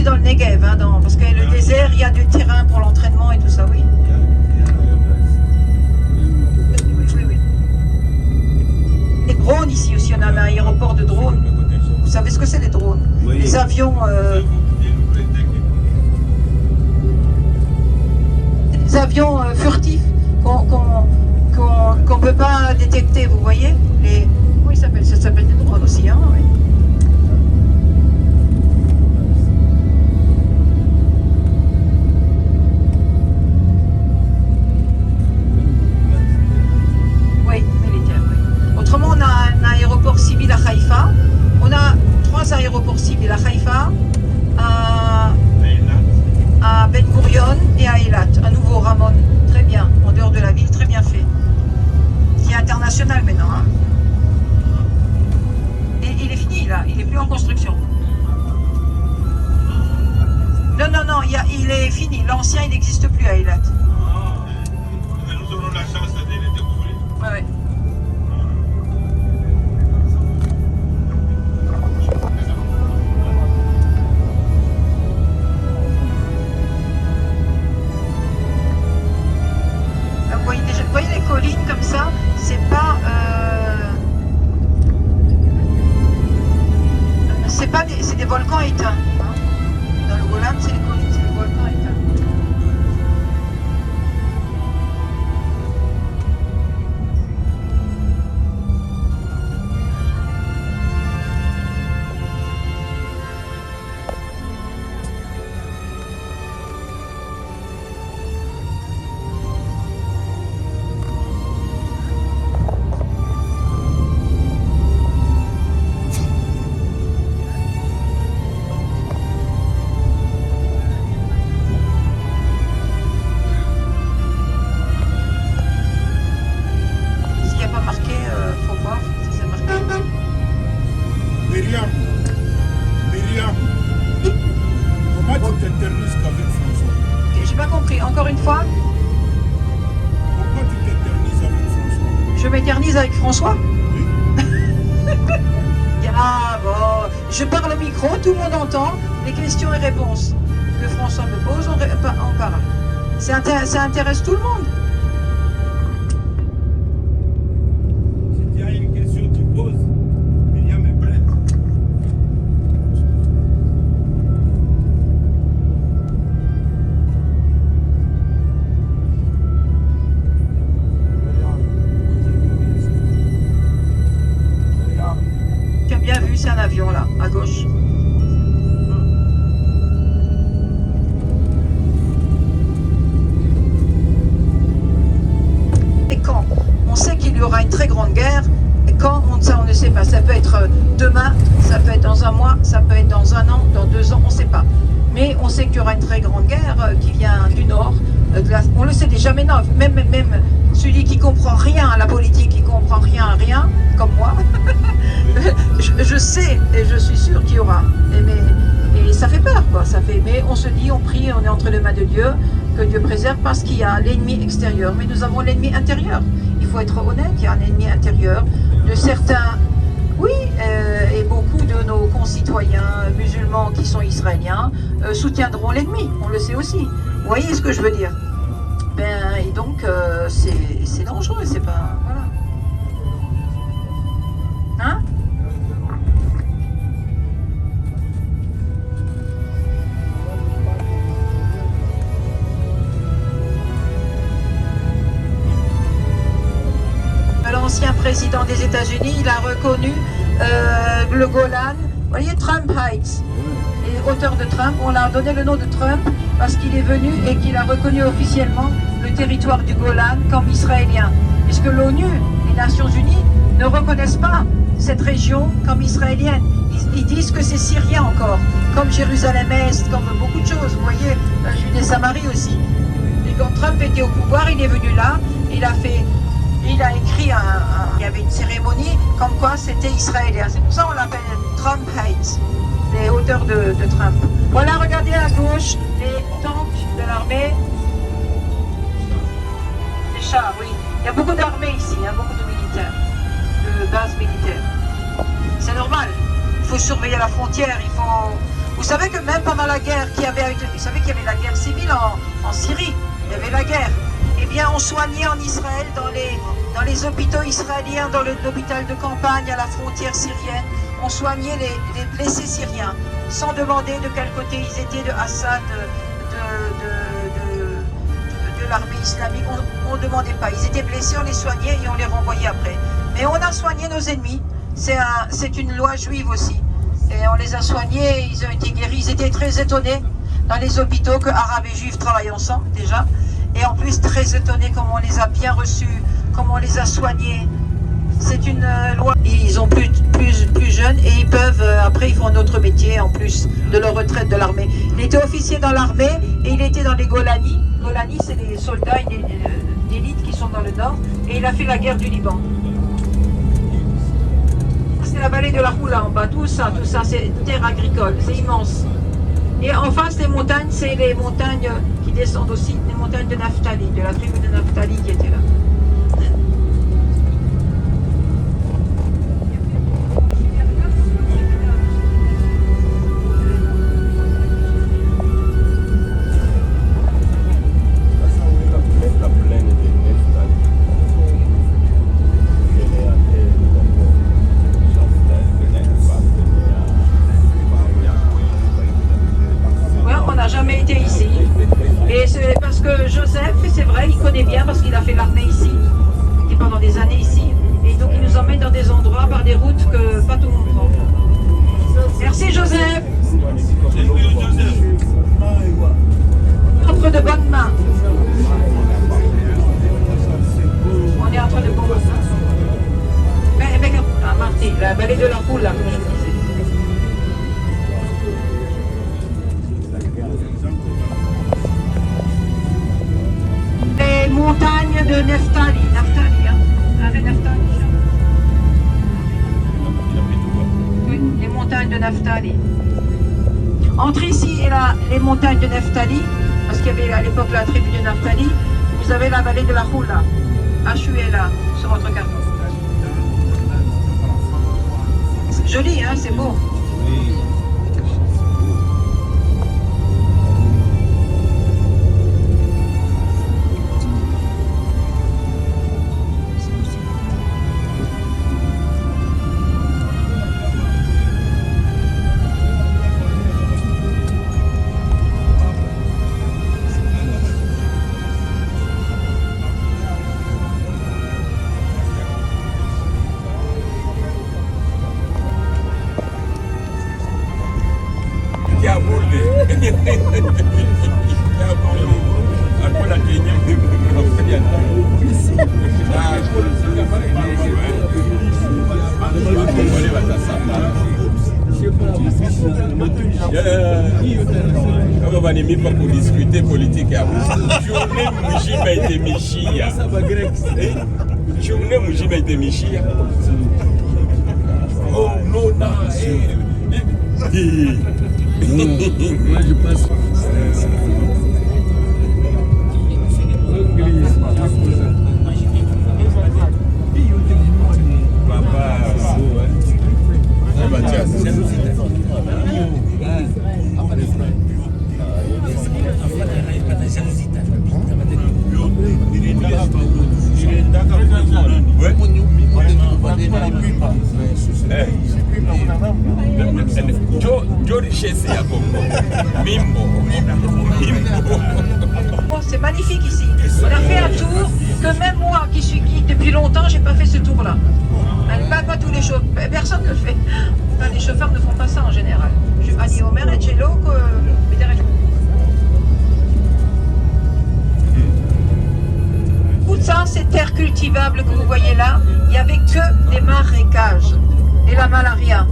aussi dans le Negev, hein, parce que le désert, il y a du terrain pour l'entraînement et tout ça, oui. Oui. Les drones ici aussi, on a un aéroport de drones. Vous savez ce que c'est les drones? Oui. Les avions... Des avions furtifs qu'on ne peut pas détecter, vous voyez les... Oui, ça s'appelle des drones aussi, hein, oui. Oui, militaire, oui. Autrement, on a un aéroport civil à Haïfa. On a 3 aéroports civils à Haïfa, à Ben Gurion et à Eilat, un nouveau Ramon, très bien, en dehors de la ville, très bien fait, qui est international maintenant. Hein. Et il est fini là, il n'est plus en construction. Non, il est fini, l'ancien il n'existe plus à Eilat. Nous aurons la chance de le découvrir. Ouais. Vous voyez les collines comme ça, c'est pas... c'est des volcans éteints. Hein. Dans le Golan, c'est les collines, c'est des volcans éteints. Myriam, comment tu t'éternises qu'avec François? J'ai pas compris, encore une fois. Pourquoi tu t'éternises avec François? Je m'éternise avec François? Oui. Ah bon, je parle au micro, tout le monde entend, les questions et réponses que François me pose, on parle. Ça intéresse tout le monde. Si tu as une question, tu poses. Myriam est prête. Tu as bien vu, c'est un avion là, à gauche. Et quand on sait qu'il y aura une très grande guerre, et quand on ne sait pas, ça peut être demain, ça peut être dans un mois, ça peut être dans un an, dans 2 ans, on ne sait pas. Mais on sait qu'il y aura une très grande guerre qui vient du nord. On le sait déjà, mais non, même celui qui comprend rien à la politique, qui comprend rien à rien, comme moi, je sais et je suis sûre qu'il y aura. Et ça fait peur, quoi. Mais on se dit, on prie, on est entre les mains de Dieu, que Dieu préserve parce qu'il y a l'ennemi extérieur. Mais nous avons l'ennemi intérieur. Il faut être honnête, il y a un ennemi intérieur de certains... Oui, et beaucoup de nos concitoyens musulmans qui sont israéliens soutiendront l'ennemi, on le sait aussi. Vous voyez ce que je veux dire? Et donc, c'est dangereux, c'est pas... Voilà. Hein? L'ancien président des États-Unis, il a reconnu le Golan. Vous voyez, Trump Heights. Les auteurs de Trump, on a donné le nom de Trump parce qu'il est venu et qu'il a reconnu officiellement le territoire du Golan comme israélien. Puisque l'ONU, les Nations Unies, ne reconnaissent pas cette région comme israélienne. Ils disent que c'est syrien encore, comme Jérusalem-Est, comme beaucoup de choses. Vous voyez, la Judée et Samarie aussi. Et quand Trump était au pouvoir, il est venu là, il a écrit il y avait une cérémonie comme quoi c'était israélien. C'est pour ça qu'on l'appelle Trump Heights, les hauteurs de Trump. Voilà, regardez à gauche les tanks de l'armée. Les chars, oui. Il y a beaucoup d'armées ici, hein, beaucoup de militaires, de bases militaires. C'est normal. Il faut surveiller la frontière, il faut Vous savez que même pendant la guerre vous savez qu'il y avait la guerre civile en Syrie, il y avait la guerre. Eh bien, on soignait en Israël, dans les hôpitaux israéliens, dans l'hôpital de campagne à la frontière syrienne, on soignait les blessés syriens, sans demander de quel côté ils étaient, de Assad, de l'armée islamique. On ne demandait pas. Ils étaient blessés, on les soignait et on les renvoyait après. Mais on a soigné nos ennemis. C'est une loi juive aussi. Et on les a soignés, ils ont été guéris. Ils étaient très étonnés dans les hôpitaux que Arabes et Juifs travaillent ensemble déjà. Et en plus très étonnés comment on les a bien reçus, comment on les a soignés. C'est une loi. Ils ont plus jeunes et ils peuvent, après ils font un autre métier en plus de leur retraite de l'armée. Il était officier dans l'armée et il était dans les Golani. Golani, c'est les soldats d'élite qui sont dans le nord. Et il a fait la guerre du Liban. C'est la vallée de la Houla en bas, tout ça c'est terre agricole, c'est immense. Et en face des montagnes, c'est les montagnes qui descendent aussi, les montagnes de Naphtali, de la tribu de Naphtali qui était là. Bien parce qu'il a fait l'armée ici, il était pendant des années ici, et donc il nous emmène dans des endroits par des routes que pas tout le monde prend. Merci Joseph. Entre de bonnes mains. On est entre de bonnes mains. Marty, la vallée de la Poule, là, comme je vous disais. Les montagnes de Naphtali, hein. Avec Naphtali. Oui, les montagnes de Naphtali. Entre ici et là, les montagnes de Naphtali, parce qu'il y avait à l'époque la tribu de Naphtali, vous avez la vallée de la Houla, là, sur votre carte. C'est joli, hein, c'est beau. Pas pour discuter politique. Journée Mujima était Michia. Journée Mujima était Michia. Oh non, non. Moi je passe. C'est magnifique ici. On a fait un tour que même moi qui suis guide depuis longtemps, j'ai pas fait ce tour-là. Pas tous les chauffeurs, personne ne le fait. Enfin, les chauffeurs ne font pas ça en général. Annie Omer et Cello, tout ça, ces terres cultivables que vous voyez là, il n'y avait que des marécages et la malaria.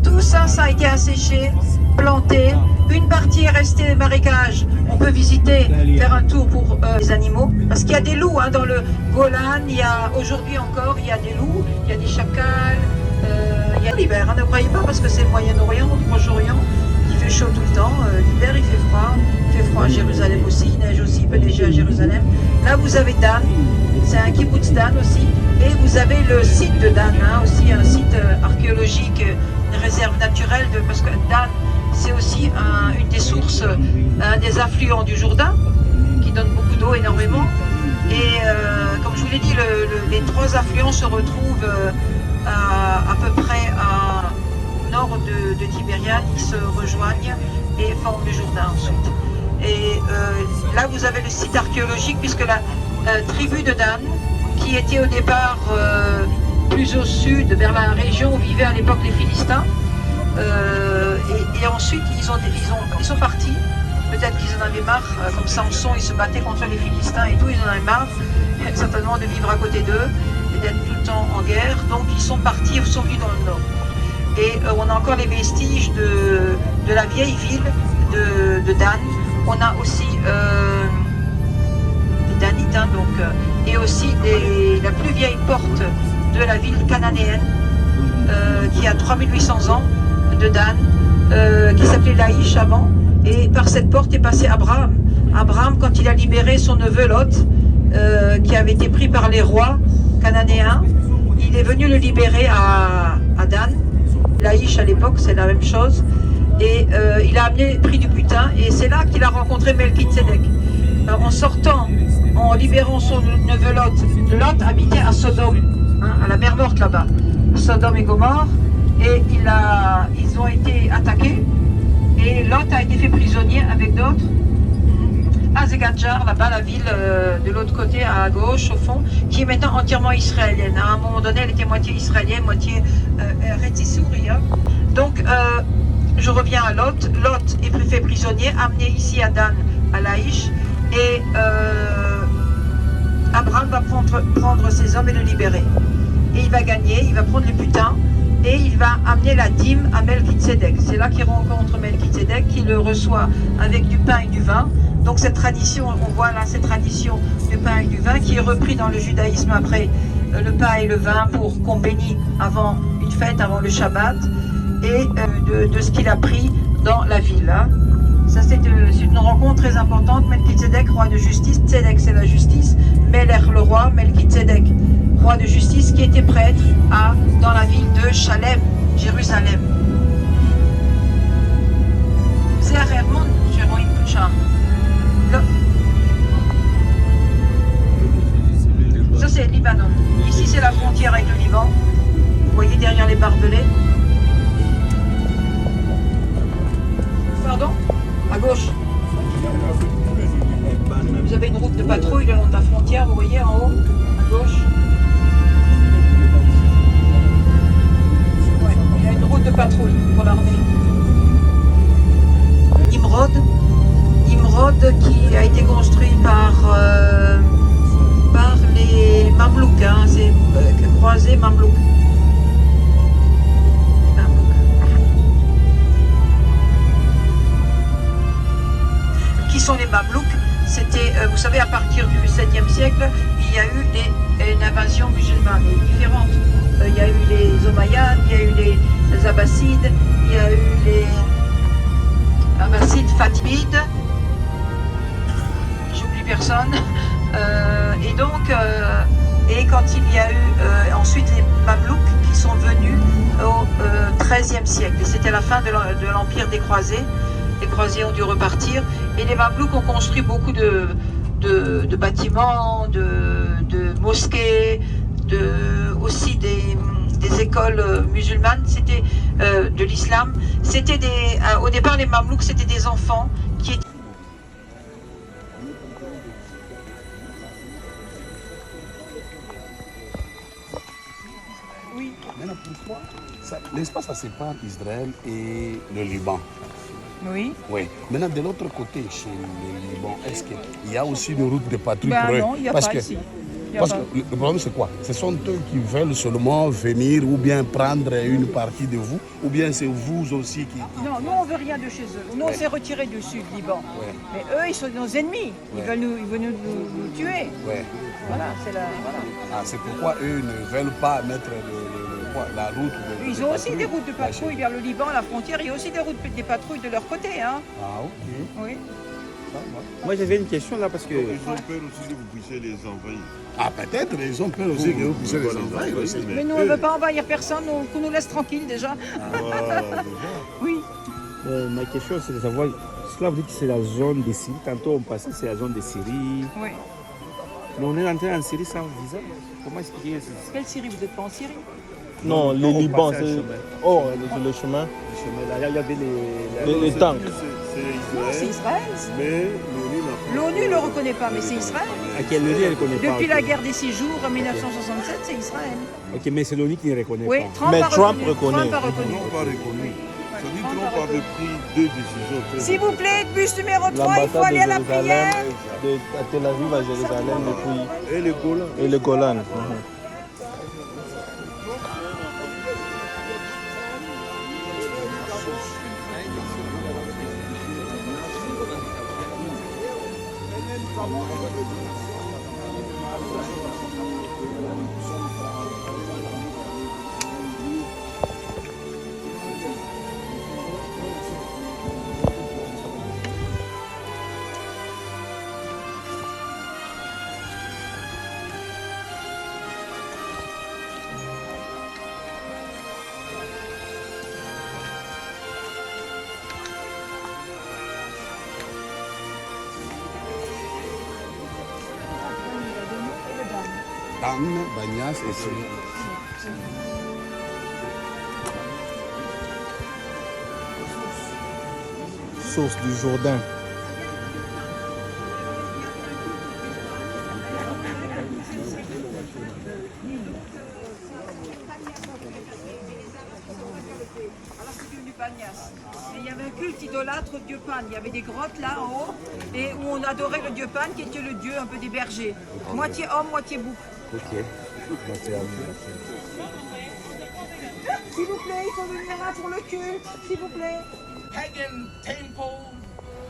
Tout ça, ça a été asséché, planté. Une partie est restée des marécages. On peut visiter, faire un tour pour les animaux. Parce qu'il y a des loups dans le Golan. Aujourd'hui encore, il y a des loups, il y a des chacals. Il y a l'hiver, ne croyez pas, parce que c'est le Moyen-Orient, le Proche-Orient. Il fait chaud tout le temps. L'hiver, il fait froid. Il fait froid à Jérusalem aussi. Il neige aussi, il peut neiger à Jérusalem. Là, vous avez Dan. C'est un kibbutz Dan aussi. Et vous avez le site de Dan, aussi un site archéologique, une réserve naturelle, parce que Dan, c'est aussi une des sources, un des affluents du Jourdain, qui donne beaucoup d'eau énormément. Et comme je vous l'ai dit, les trois affluents se retrouvent à peu près au nord de Tibériade, ils se rejoignent et forment le Jourdain ensuite. Et là vous avez le site archéologique, puisque la tribu de Dan, qui était au départ plus au sud, vers la région où vivaient à l'époque les Philistins, et ensuite ils sont partis. Peut-être qu'ils en avaient marre, comme Samson, il se battait contre les Philistins et tout, ils en avaient marre, certainement de vivre à côté d'eux et d'être tout le temps en guerre. Donc ils sont partis, ils sont venus dans le nord. Et on a encore les vestiges de la vieille ville de Dan. On a aussi des Danites, hein, donc, et aussi la plus vieille porte de la ville cananéenne, qui a 3800 ans, de Dan, qui s'appelait Laïch avant. Et par cette porte est passé Abraham. Abraham, quand il a libéré son neveu Lot, qui avait été pris par les rois cananéens, il est venu le libérer à Dan. Laïch à l'époque, c'est la même chose. Et il a pris du butin, et c'est là qu'il a rencontré Melchizedek. En sortant, en libérant son neveu Lot, Lot habitait à Sodome, hein, à la mer Morte là-bas, Sodome et Gomorrhe, et ils ont été attaqués. Et Lot a été fait prisonnier avec d'autres à Zegadjar, là-bas, la ville de l'autre côté, à gauche, au fond, qui est maintenant entièrement israélienne. À un moment donné, elle était moitié israélienne, moitié Rétisouria. Donc, je reviens à Lot. Lot est fait prisonnier, amené ici à Dan, à Laïch, et Abraham va prendre ses hommes et le libérer. Et il va gagner, il va prendre le butin, et il va amener la dîme à Melchizedek. C'est là qu'il rencontre Melchizedek, qui le reçoit avec du pain et du vin. Donc cette tradition, on voit là cette tradition du pain et du vin qui est repris dans le judaïsme après le pain et le vin pour qu'on bénisse avant une fête, avant le Shabbat, et de ce qu'il a pris dans la ville. Hein. Ça c'est une rencontre très importante. Melchizedek, roi de justice. Tzedek, c'est la justice. Meler, le roi. Melchizedek, roi de justice, qui était prêtre dans la ville de Shalem, Jérusalem. C'est à Hermon, Jéroïm Pucham. Ça c'est le Libanon. Ici c'est la frontière avec le Liban. Vous voyez derrière les barbelés. Pardon? À gauche. Vous avez une route de patrouille le long de la frontière, vous voyez en haut, à gauche. Ouais, il y a une route de patrouille pour l'armée. Nimrod qui a été construit par les Mamelouks, hein, c'est croisé Mamelouk. Qui sont les Mamelouks? C'était, vous savez, à partir du 7e siècle, il y a eu une invasion musulmane différente. Il y a eu les Omeyyades, il y a eu les Abbassides, il y a eu les Abbassides Fatimides, j'oublie personne. Et donc, et quand il y a eu ensuite les Mamelouks qui sont venus au XIIIe siècle, et c'était la fin de l'empire des croisés. Les croisés ont dû repartir, et les Mamelouks ont construit beaucoup de bâtiments, de mosquées, aussi des écoles musulmanes, c'était de l'islam. C'était au départ les Mamelouks, c'était des enfants qui étaient... Oui. Maintenant, pourquoi l'espace ça sépare Israël et le Liban? Oui. Oui. Maintenant, de l'autre côté, chez le Liban, est-ce qu'il y a aussi une route de patrouille Ben pour eux? non, il n'y a pas ici. Parce que le problème, c'est quoi? Ce sont eux qui veulent seulement venir ou bien prendre une partie de vous, ou bien c'est vous aussi qui... Non, nous, on ne veut rien de chez eux. Nous, on s'est retirés du sud Liban. Ouais. Mais eux, ils sont nos ennemis. Ils veulent nous tuer. Ouais. Voilà, c'est la... Voilà. Ah, c'est pourquoi eux ne veulent pas mettre la route. Ils ont aussi des routes de patrouille vers le Liban, la frontière. Il y a aussi des patrouilles de leur côté. Hein. Ah, ok. Oui. Moi j'avais une question là parce que... Ils ont peur aussi que vous puissiez les envahir. Ah, peut-être, ils ont peur aussi que vous puissiez les envahir aussi. Mais nous, on ne veut pas envahir personne, qu'on nous laisse tranquille déjà. Ah, déjà. Oui. Ma question, c'est de savoir, cela veut dire que c'est la zone de Syrie. Tantôt, on passait, c'est la zone de Syrie. Oui. Mais on est entré en Syrie sans visa. Comment expliquer ça? Quelle Syrie? Vous n'êtes pas en Syrie? Non, le on Liban, passait un c'est. chemin. Oh, le chemin. Là, il y avait Les tanks. Non, c'est Israël, Israël. mais l'ONU n'a pas. L'ONU ne le reconnaît pas, mais c'est Israël. À quelle lieu elle ne connaît pas? Depuis ok. la guerre des 6 jours en 1967, c'est Israël. Ok, mais c'est l'ONU qui ne reconnaît Oui, pas. Trump Mais a Trump reconnu. reconnaît. Trump a reconnu. Trump pas reconnu. Ça dit Trump Trump a avait reconnu. pris 2 décisions. très S'il vous plaît, bus numéro 3, il faut L'ambassade de aller à la prière. Jérusalem, à Tel Aviv à Jérusalem Et les Golan. et le Golan. Dan, Bagnas et Sri. Source du Jourdain. Alors c'est devenu Bagnas. Et il y avait un culte idolâtre au dieu Pan. Il y avait des grottes là en haut et où on adorait le dieu Pan qui était le dieu un peu des bergers. Moitié homme, moitié bouc. Ok. S'il vous plaît, il faut venir là pour le culte. S'il vous plaît. Pagan temple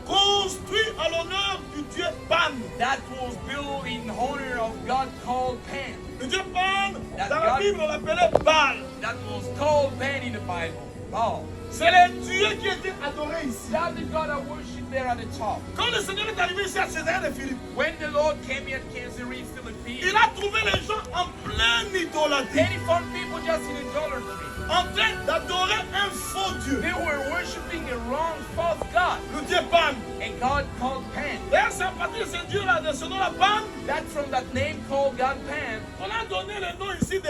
Construit à l'honneur du dieu Pan. that was built in honor of God called Pan. Le dieu Pan, That dans la God- Bible, on l'appelait Baal. That was called Pan in the Bible. Oh, C'est les dieux qui étaient adorés ici. that the God I worship there at the top. Quand le Seigneur est arrivé ici à César de Philippe, When the Lord came here at Caesarea Philippi, il a trouvé les gens en pleine idolâtrie, then he found people just in idolatry. en train d'adorer un faux Dieu, They were worshiping a wrong false God, le Dieu Pan. a God called Pan. D'ailleurs, c'est à partir de ce Dieu-là, de ce nom-là, Pan, That's from that name called God Pan. qu'on a donné le nom ici de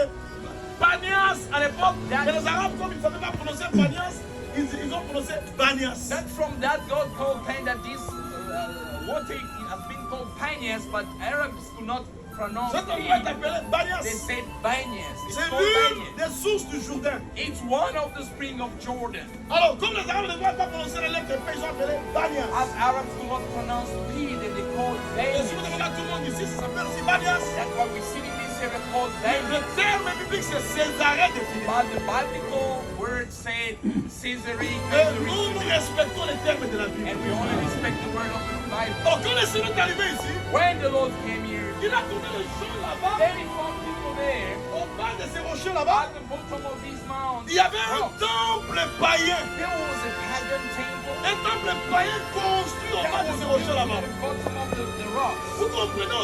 Banias à l'époque. Mais les Arabes, comme ils ne savaient pas prononcer Banias, ils ont prononcé Banias. That's from that God called Pan that this water has been called Panias, but Arabs could not pronounce Cet endroit est it. appelé They Banias. said Banias. It's C'est called l'une Banias. des sources du Jourdain. It's one of the spring of Jordan. Alors, comme les Arabes ne pouvaient pas prononcer les lettres P, ils ont appelé Banias. As Arabs could not pronounce P, then they called Et si vous Banias. demandez à tout le monde ici, ça s'appelle aussi Banias. That's why we see this area called Le Banias. terme biblique, c'est Césarée de Philippe. But the biblical word said Caesarea, Et nous, nous Caesarea, respectons les termes de la Bible. and we only respect the word of the Bible. Donc, quand le Seigneur est arrivé ici, When the Lord came here, il a trouvé les gens là-bas, then he found people there au bas de ces rochers là-bas. at the bottom of these mountains. Il y avait un temple païen. There was a pagan temple. Un temple païen construit au bas de ces rochers At là-bas. the bottom of the rocks. Vous comprenez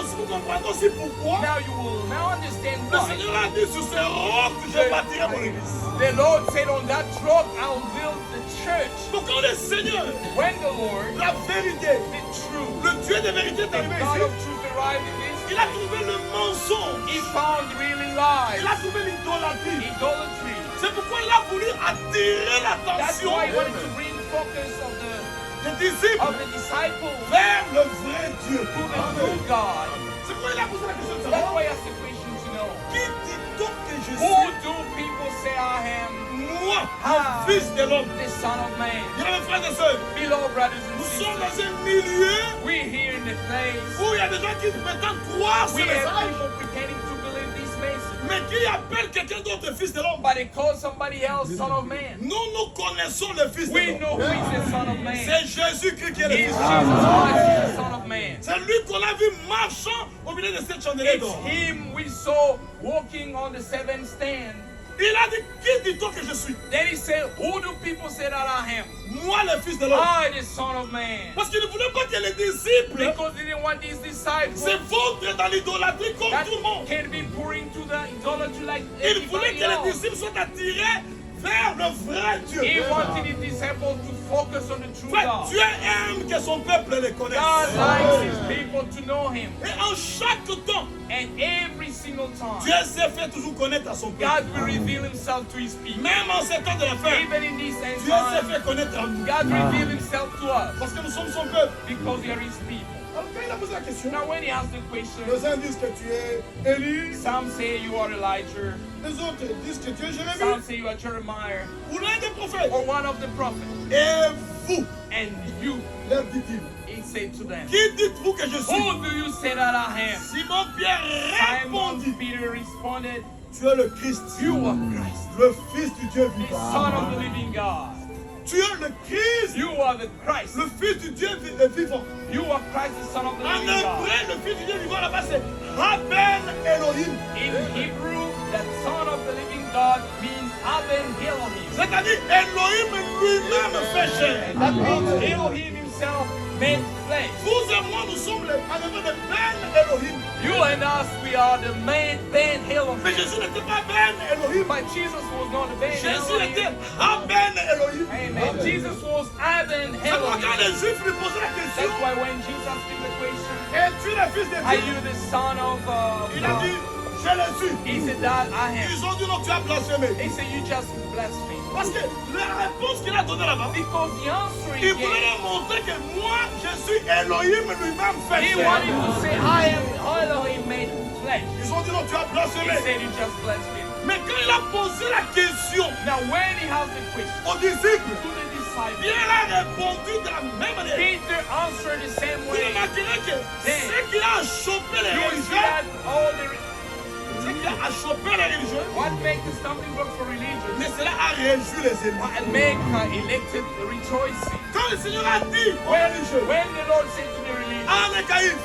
aussi pourquoi Now you will now understand le why. Seigneur a dit sur ces rocs je bâtirai mon église. The Lord said, on that rock I will build the church. Donc quand le Seigneur, When the Lord, la vérité, the truth, le Dieu de vérité est the arrivé God ici, of truth arrived in this, il a trouvé le mensonge, he found really lies, il a trouvé l'idolâtrie. idolatry. C'est pourquoi il a voulu attirer That's l'attention why he wanted to bring focus of des disciples the disciples vers le vrai Dieu. to the true God. C'est pourquoi il a posé la question de That's savoir why I asked the question to know. qui dit-on que je Who suis, do people say I am? moi, le Fils de l'homme. The Son of Man. Bien mes frères et sœurs, Beloved brothers and nous sommes sisters, dans un milieu we're here in the place. où il y a des gens qui prétendent croire We ce have message, people pretending to believe this message, mais qui appellent quelqu'un d'autre Fils de l'homme. but they call somebody else Son of Man. Nous connaissons le Fils de We l'homme. know who is the Son of Man. C'est Jésus-Christ qui est le It's Fils Jesus de l'homme. Christ, is the Son of Man. C'est lui qu'on a vu marchant au milieu de cette chandelier It's d'or. him we saw walking on the seventh stand. Il a dit, qui dit-on que je suis? Then he said, who do people say that I am? Moi, le Fils de l'homme. I, the Son of Man. Parce qu'il ne voulait pas que les disciples Because they didn't want these disciples s'effondrent dans l'idolâtrie comme that tout le monde. can be pouring to the idolatry like Il voulait everybody que les else. disciples soient attirés vers le vrai Dieu. He wanted his disciples to focus focus on the true Frère, God. Dieu aime que son peuple le connaisse. God likes his people to know him. Et en chaque temps, And every single time, Dieu s'est fait toujours connaître à son peuple. God will reveal himself to his people. Même en ces temps de la fin, Even in these end Dieu s'est times, fait connaître à nous. God revealed himself to us Parce que nous sommes son peuple. because we are his people. Alors quand il a posé la question, Now when he asked the question, les uns disent que tu es Élie, some say you are Elijah, les autres disent que tu es some Jérémie, say you are Jeremiah, ou l'un des prophètes. or one of the prophets. Et vous, And you, leur dit-il, he said to them, qui dites-vous que je suis? who do you say that I am? Simon Pierre Simon répondit, Peter responded, tu es le Christ, you are Christ, le Fils du Dieu the vivant. Son of the living God. Tu es le Christ, You are the Christ. le Fils du Dieu vivant. You are Christ, the Son of the En living God. hébreu, le Fils du Dieu vivant là-bas, c'est Haben Elohim. In Hebrew, the Son of the living God means Aben Elohim. C'est-à-dire Elohim lui-même fait chair. That means Elohim himself made flesh. Vous et moi, nous sommes les ennemis de Ben Elohim. You and us, we are the man Ben Mais Elohim. Jésus n'était pas Ben Elohim. But Jesus was not Ben Jésus était Elohim. Haben Elohim. Amen. Jesus was Aben C'est pourquoi quand Elohim. les Juifs lui posaient la question, That's why when Jesus asked the question, es-tu le Fils de are Dieu? you the Son of Il a God? dit, je le suis. He said that I am. Ils ont dit non, tu as blasphémé. They said you just blaspheme. Parce que la réponse qu'il a donnée là-bas, Because the answer il he voulait gave, leur montrer que moi, je suis Elohim lui-même fait he chair. wanted to say, I am Elohim made flesh. Ils ont dit non, tu as He blasphémé. said you just blaspheme. Mais quand il a posé la question Now when he has the question aux disciples, to the disciples, Pierre a répondu de la même manière. Peter answered the same Vous way. remarquerez que ce qui a chopé les You will see religieux, that all the ce qui a chopé les religieux, what makes the stumbling block for religion mais cela a réjoui les élus. and make elected rejoicing. Quand le Seigneur a dit aux religieux, When the Lord said to the religious, Anne et Caïphe,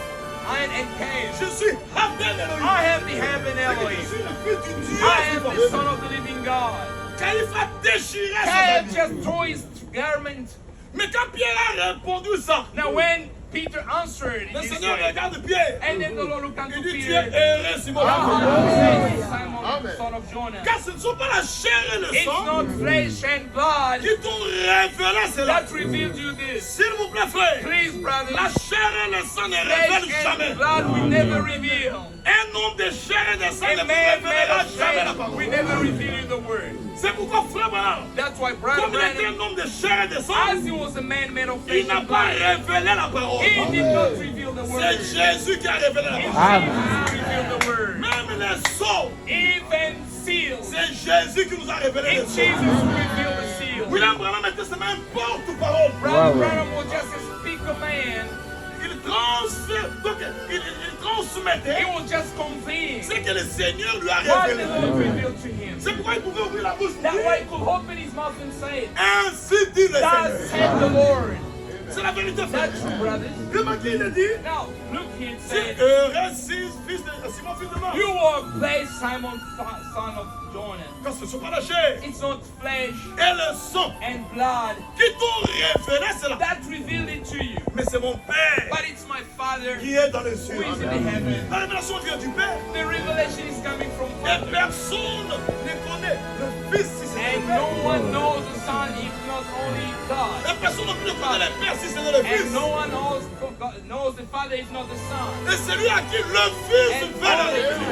Iron and Cain, je suis Haben Elohim. I am the heaven Je Elohim. suis le Fils du Dieu I am the vivant. Son of the living God. Caïphe a déchiré son Cain habit. just tore his garment. Mais quand Pierre a répondu ça, Now when Peter answered in le this Seigneur way, regarde Pierre. and then the Lord looked unto Il dit, tu es Peter, heureux, Simon. Simon, son of Jonah. Car ce ne sont pas la chair et le It's sang not flesh and blood qui t'ont révélé cela. that revealed you this. S'il vous plaît, frère, Please, la brothers, chair et le sang ne révèlent flesh jamais. and blood will never reveal. Un homme de chair et de sang A ne vous man made révélera of jamais la flesh parole. will never reveal you the word. C'est pourquoi frère Branham, That's why Brother comme il était Branham, un homme de chair et de sang, as he was a man made of il flesh n'a and pas blood, révélé la parole. he did not reveal the C'est word. Jésus qui a révélé la It's parole. Jesus who revealed the word. Même les sceaux, Even seals. c'est Jésus qui nous a révélé les It's sceaux. Jesus who revealed the seal. William Branham était seulement un porte-parole. Brother Branham was just a speaker man. Il transmettait He was just conveying ce que le Seigneur lui a what the révélé. Lord revealed to him. C'est pourquoi il pouvait ouvrir la bouche. That way he could open his mouth and say, Ainsi dit le thus Seigneur. said the Lord. C'est la vérité, frère. That's true, brothers. Remarquez, il a dit, Now, look here, it c'est says, heureux Simon fils de Marc. you are blessed, Simon, son of Jonah. Car ce ne sont pas la chair It's not flesh et le sang and blood qui t'ont révélé cela. that revealed it to you, Mais c'est mon Père but it's my Father qui est dans les who cieux. is in the heaven. La révélation vient du Père. The revelation is coming from Et Father. personne ne connaît le Fils si ce n'est And le no Père. one knows the Son if not only God. Et personne non plus ne connaît le Père si ce n'est le Fils. And no one knows the Father if not the Son. Et celui à qui le Fils And veut la only révéler.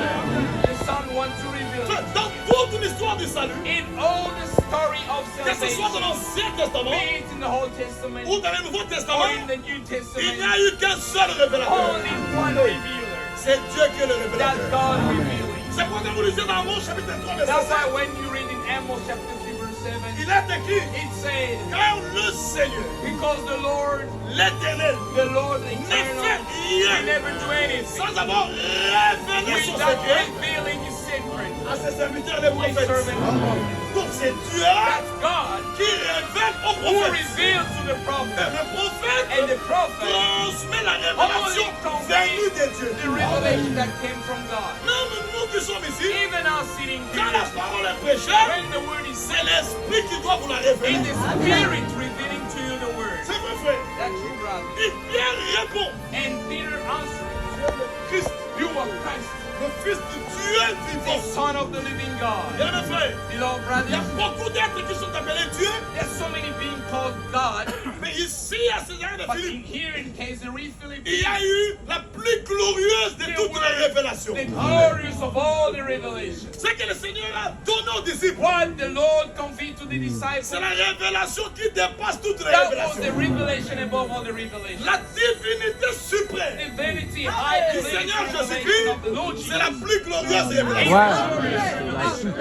the Son wants to reveal it. Dans toute l'histoire du salut, In all the story of que ce soit dans salvation, l'Ancien Testament be it in the Old Testament ou dans le Nouveau or Testament, in the New il n'y Testament, a eu qu'un seul révélateur. only one revealer. C'est Dieu qui est le That révélateur. God revealing. C'est pourquoi quand vous lisez dans Amos chapitre 3, verset That's 7, why when you read in Amos chapter 3 verse 7, il est écrit, it says, car le Seigneur, because the Lord, l'Éternel, the Lord, the ne fait eternal, rien will never do anything sans avoir révélé son without secret revealing his secret. à ses serviteurs les His prophètes. servant the prophet. Donc c'est Dieu That's God qui révèle aux who prophètes. reveals to the Et prophet, le prophète and the prophet transmet la révélation venue de Dieu. the revelation that came from God. Même nous qui sommes ici, Even us sitting quand la here, parole est prêchée, when the word is c'est said, l'Esprit qui doit vous la in révéler. the Spirit revealing to you the word. C'est vrai, frère. That's true, brother. Et Pierre répond, And Peter answered, tu es le Christ, you are Christ, le Fils de Dieu the vivant. Son of the living God. Bien mes frères, Beloved il y a brothers, beaucoup d'êtres qui sont appelés Dieu, there's so many being called God, mais Mais ici, à César de But Philippe, here in Caesarea Philippi, il y a eu la plus glorieuse de there toutes were les révélations. the glorious of all the revelations. Ce que le Seigneur a donné aux disciples, What the Lord conveyed to the disciples, c'est la révélation qui dépasse toutes les that was the révélations. revelation above all the revelations. La divinité suprême Divinity, high du place Seigneur revelation of the Lord Jésus-Christ, Jesus. c'est la plus glorieuse révélation.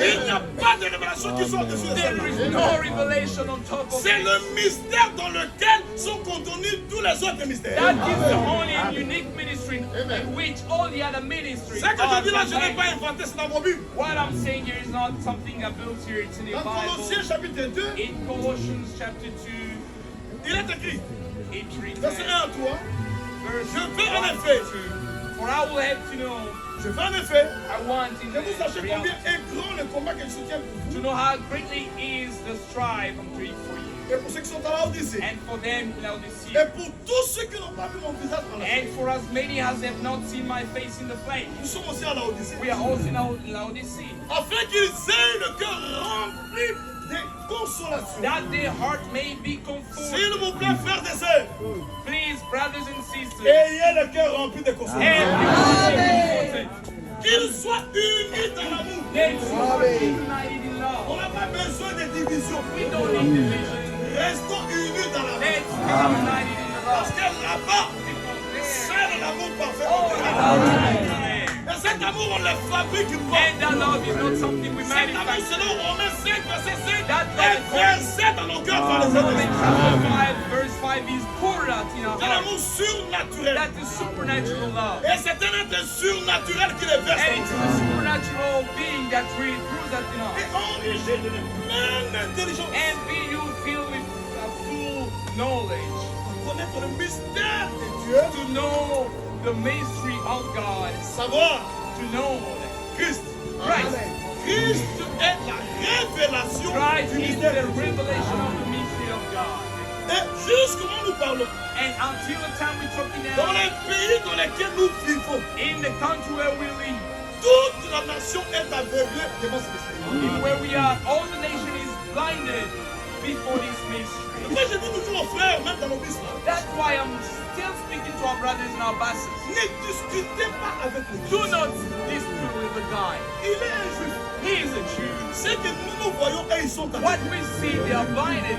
Il n'y a pas de révélation qui soit au-dessus de There celle-là. is no revelation on top of C'est it. le mystère dans lequel sont contenus tous les autres mystères. That is the only and unique ministry in which all the other ministries Ce que are je dis là, je n'ai contained. pas inventé, c'est dans mon but. What I'm saying here is not something I built here, it's in the Dans Colossiens Bible. chapitre 2, In Colossians chapter 2, il est écrit, it reads, verset 1 à 3, verse je veux en 1 effet, to 2, for I will have to know, je veux en effet, I want in que vous sachiez the combien reality, est grand le combat que je soutiens pour vous. to know how greatly is the strife I'm doing for you. Et pour ceux qui sont à la Odyssée. And for them in Et Laodicea. pour tous ceux qui n'ont pas vu mon visage dans la And chair. for as many as have not seen my face in the flesh. Nous sommes aussi à la Odyssée. We are also in Laodicea. Afin qu'ils aient le cœur rempli de consolation. That their heart may be comforted. S'il vous plaît, frères et sœurs, Please, brothers and sisters, ayez le cœur rempli de consolation. and Qu'ils soient unis dans l'amour. let's be united in On love. n'a pas besoin de division. We don't need division. Restons unis dans l'amour. Let's be united in Parce love. que là-bas, Because there, c'est l'amour parfait. oh, Et cet amour, on le fabrique pas. and that love is not something we Cet amour, manufacture. selon Romains 5, verset 5, That est love, versé dans nos cœurs par les Romans autres. chapter 5, verse 5 is poured out in our C'est hearts. l'amour surnaturel. That is supernatural love. Et c'est un être surnaturel qui le verse. And it's a supernatural being that really proves that in Et us. enrichi d'une pleine intelligence. And be you filled with full knowledge. Connaître le mystère de Dieu. To know the mystery of God. Savoir To know Christ. Christ. Christ est la révélation Christ du is mystère the de Dieu. revelation of the mystery of God. Et jusqu'où nous parlons, And until the time we're talking dans now, les pays dans lesquels nous vivons, in the country where we live, toute la nation est aveuglée devant ce mystère. where we are, all the nation is blinded before this mystery. Moi, je dis toujours aux frères, même dans l'obispo, That's why I'm still speaking to our brothers and our buses. ne discutez pas avec le Do Dieu. not dispute with the guy. Il est un juif. He is a Jew. Ce que nous voyons, et ils sont What aveuglés. we see, they are blinded.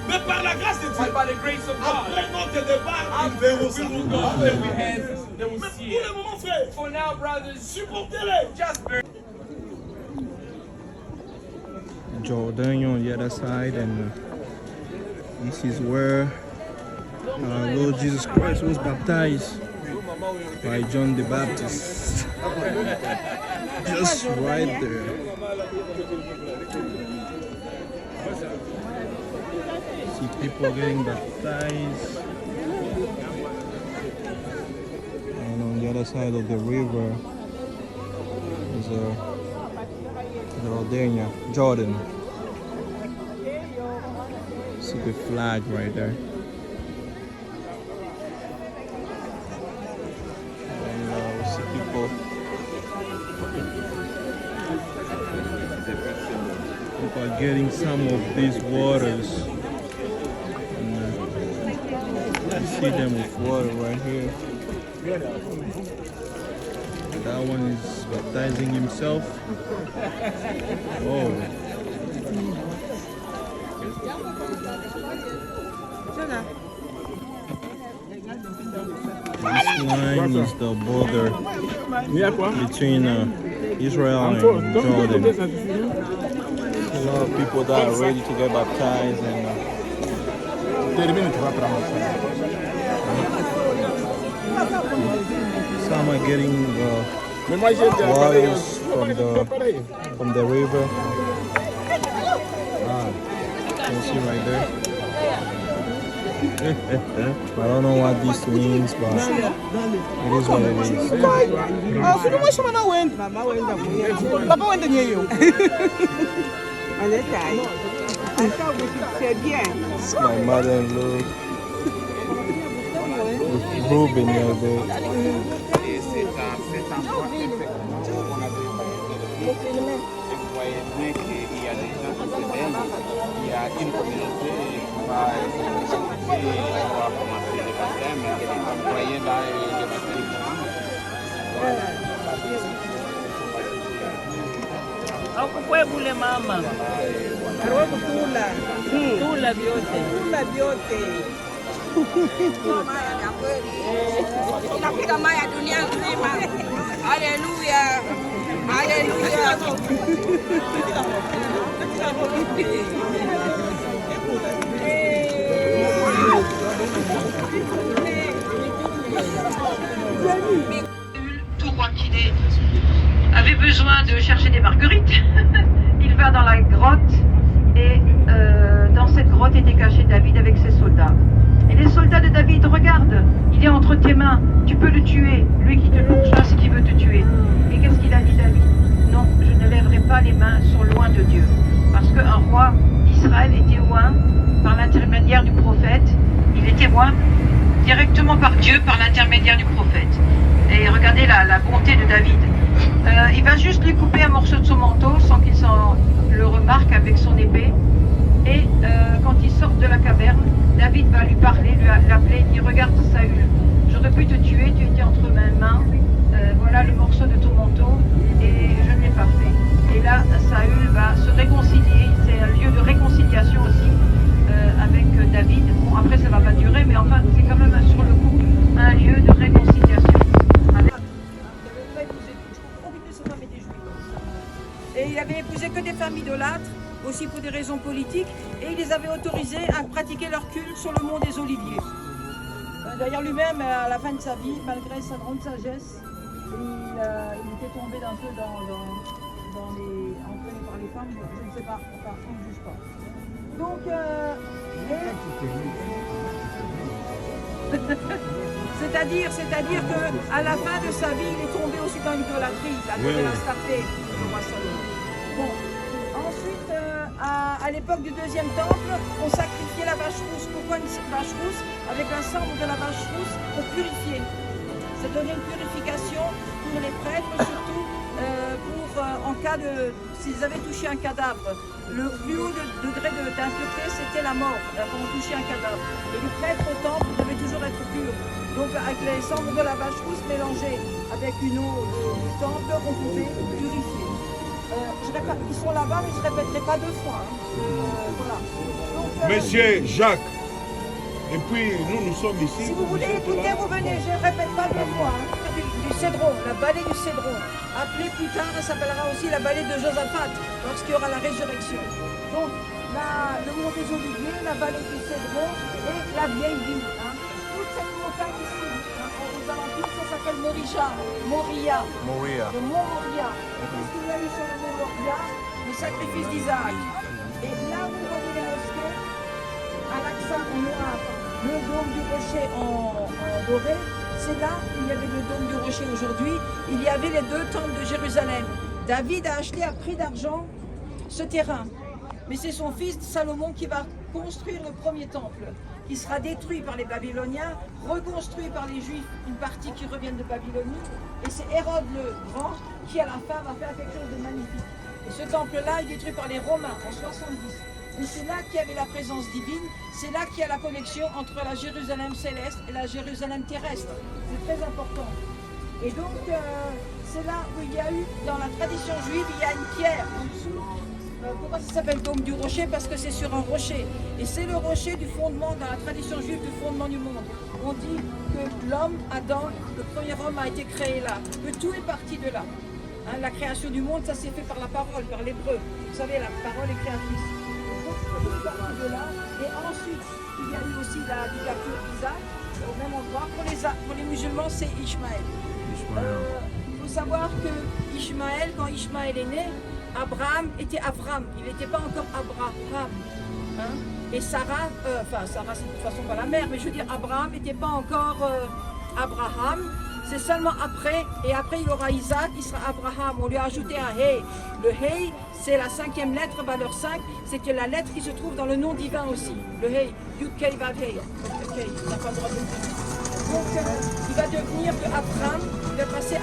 Mais par la grâce de But Dieu, by the grace of God, après notre départ, ils after verront ça. we will go where we have, they will Mais see pour le it. moment, frère, For now, brothers, supportez-les. just bear. Jordan on the other side, and this is where our Lord Jesus Christ was baptized by John the Baptist. Just right there. See people getting baptized. And on the other side of the river is Jordan. See the flag right there. And we see people are getting some of these waters. And, you see them with water right here. That one is baptizing himself. Oh. This line is the border between Israel and Jordan. A lot of people that are ready to get baptized, and some are getting waters from the river. You can see right there. I don't know what this means, but it is what it is. It's my mother-in-law with Ruben right there. va commencer le baptême et les femmes croyées dans le baptême. Akukwebule mama. Karibu tula. Tula vyote. Tula vyote. Inapiga maya dunia nzima. Haleluya. Haleluya. Tout roi qu'il est avait besoin de chercher des marguerites. Il va dans la grotte et dans cette grotte était caché David avec ses soldats. Et les soldats de David regardent, il est entre tes mains, tu peux le tuer, lui qui te pourchasse et qui veut te tuer. Et qu'est-ce qu'il a dit David? Non, je ne lèverai pas les mains sur loin de Dieu. Parce qu'un roi d'Israël était oint par l'intermédiaire du prophète, il était oint directement par Dieu, par l'intermédiaire du prophète. Et regardez la bonté de David. Il va juste lui couper un morceau de son manteau sans qu'il s'en le remarque avec son épée. Et quand il sort de la caverne, David va lui parler, lui l'appeler, il dit regarde Saül, j'aurais pu te tuer, tu étais entre mes mains, voilà le morceau de ton manteau et je ne l'ai pas fait. Et là, Saül va se réconcilier, c'est un lieu de réconciliation aussi avec David. Bon, après ça va pas durer, mais enfin c'est quand même sur le coup un lieu de réconciliation. Et il avait épousé que des femmes idolâtres, aussi pour des raisons politiques, et il les avait autorisées à pratiquer leur culte sur le mont des Oliviers. D'ailleurs lui-même, à la fin de sa vie, malgré sa grande sagesse, il était tombé un peu dans les... entraîné par les femmes, je ne sais pas, enfin, on ne juge pas. Donc, c'est-à-dire qu'à la fin de sa vie, il est tombé aussi dans l'idolâtrie, il a donné la starté, le roi Salomon. Bon. Ensuite, à l'époque du deuxième temple, on sacrifiait la vache rousse. Pourquoi une vache rousse? Avec la cendre de la vache rousse pour purifier. Ça donnait une purification pour les prêtres, surtout en cas de... s'ils avaient touché un cadavre. Le plus haut degré d'impureté, c'était la mort, quand on touchait un cadavre. Et le prêtre au temple devait toujours être pur. Donc avec les cendres de la vache rousse mélangées avec une eau du temple, on pouvait purifier. Ils sont là-bas, mais je ne répéterai pas deux fois. Voilà. Donc, Monsieur Jacques, et puis nous sommes ici. Si vous voulez écouter, vous venez, je ne répète pas deux fois. Du Cédron, la vallée du Cédron. Appelée plus tard, elle s'appellera aussi la vallée de Josaphat, lorsqu'il y aura la résurrection. Donc, le mont des Oliviers, la vallée du Cédron et la vieille ville. Toute cette montagne ici, aux alentours, ça s'appelle Moria. Le mont Moria. Qu'est-ce qu'il y a eu sur le mont Moria? Le sacrifice d'Isaac. Et là où vous voyez les mosquées, à l'accent noir, le dôme du rocher en doré, c'est là où il y avait le dôme du rocher aujourd'hui. Il y avait les deux temples de Jérusalem. David a acheté à prix d'argent ce terrain. Mais c'est son fils Salomon qui va construire le premier temple, qui sera détruit par les Babyloniens, reconstruit par les Juifs, une partie qui reviennent de Babylonie. Et c'est Hérode le Grand qui, à la fin, va faire quelque chose de magnifique. Et ce temple-là est détruit par les Romains en 70. Et c'est là qu'il y avait la présence divine, c'est là qu'il y a la connexion entre la Jérusalem céleste et la Jérusalem terrestre. C'est très important. Et donc, c'est là où il y a eu, dans la tradition juive, il y a une pierre en dessous. Pourquoi ça s'appelle dôme du rocher? Parce que c'est sur un rocher. Et c'est le rocher du fondement, dans la tradition juive, du fondement du monde. On dit que l'homme, Adam, le premier homme a été créé là, que tout est parti de là. Hein, la création du monde, ça s'est fait par la parole, par l'hébreu. Vous savez, la parole est créatrice. Tout est parti de là. Et ensuite, il y a eu aussi la ligature d'Isaac, au même endroit. Pour les musulmans, c'est Ishmaël. Il faut savoir que Ishmaël, quand Ishmaël est né, Abraham était Avram, il n'était pas encore Abraham. Hein? Et Sarah, Sarah c'est de toute façon pas la mère, mais je veux dire Abraham n'était pas encore Abraham. C'est seulement après, et après il aura Isaac, il sera Abraham. On lui a ajouté un Hey. Le Hey, c'est la 5e lettre, valeur 5, c'est la lettre qui se trouve dans le nom divin aussi. Le Hey, Yud-Kei Vav-Hey. Ok, il n'a pas le droit de le dire. Donc il va devenir de Abraham, il va passer à...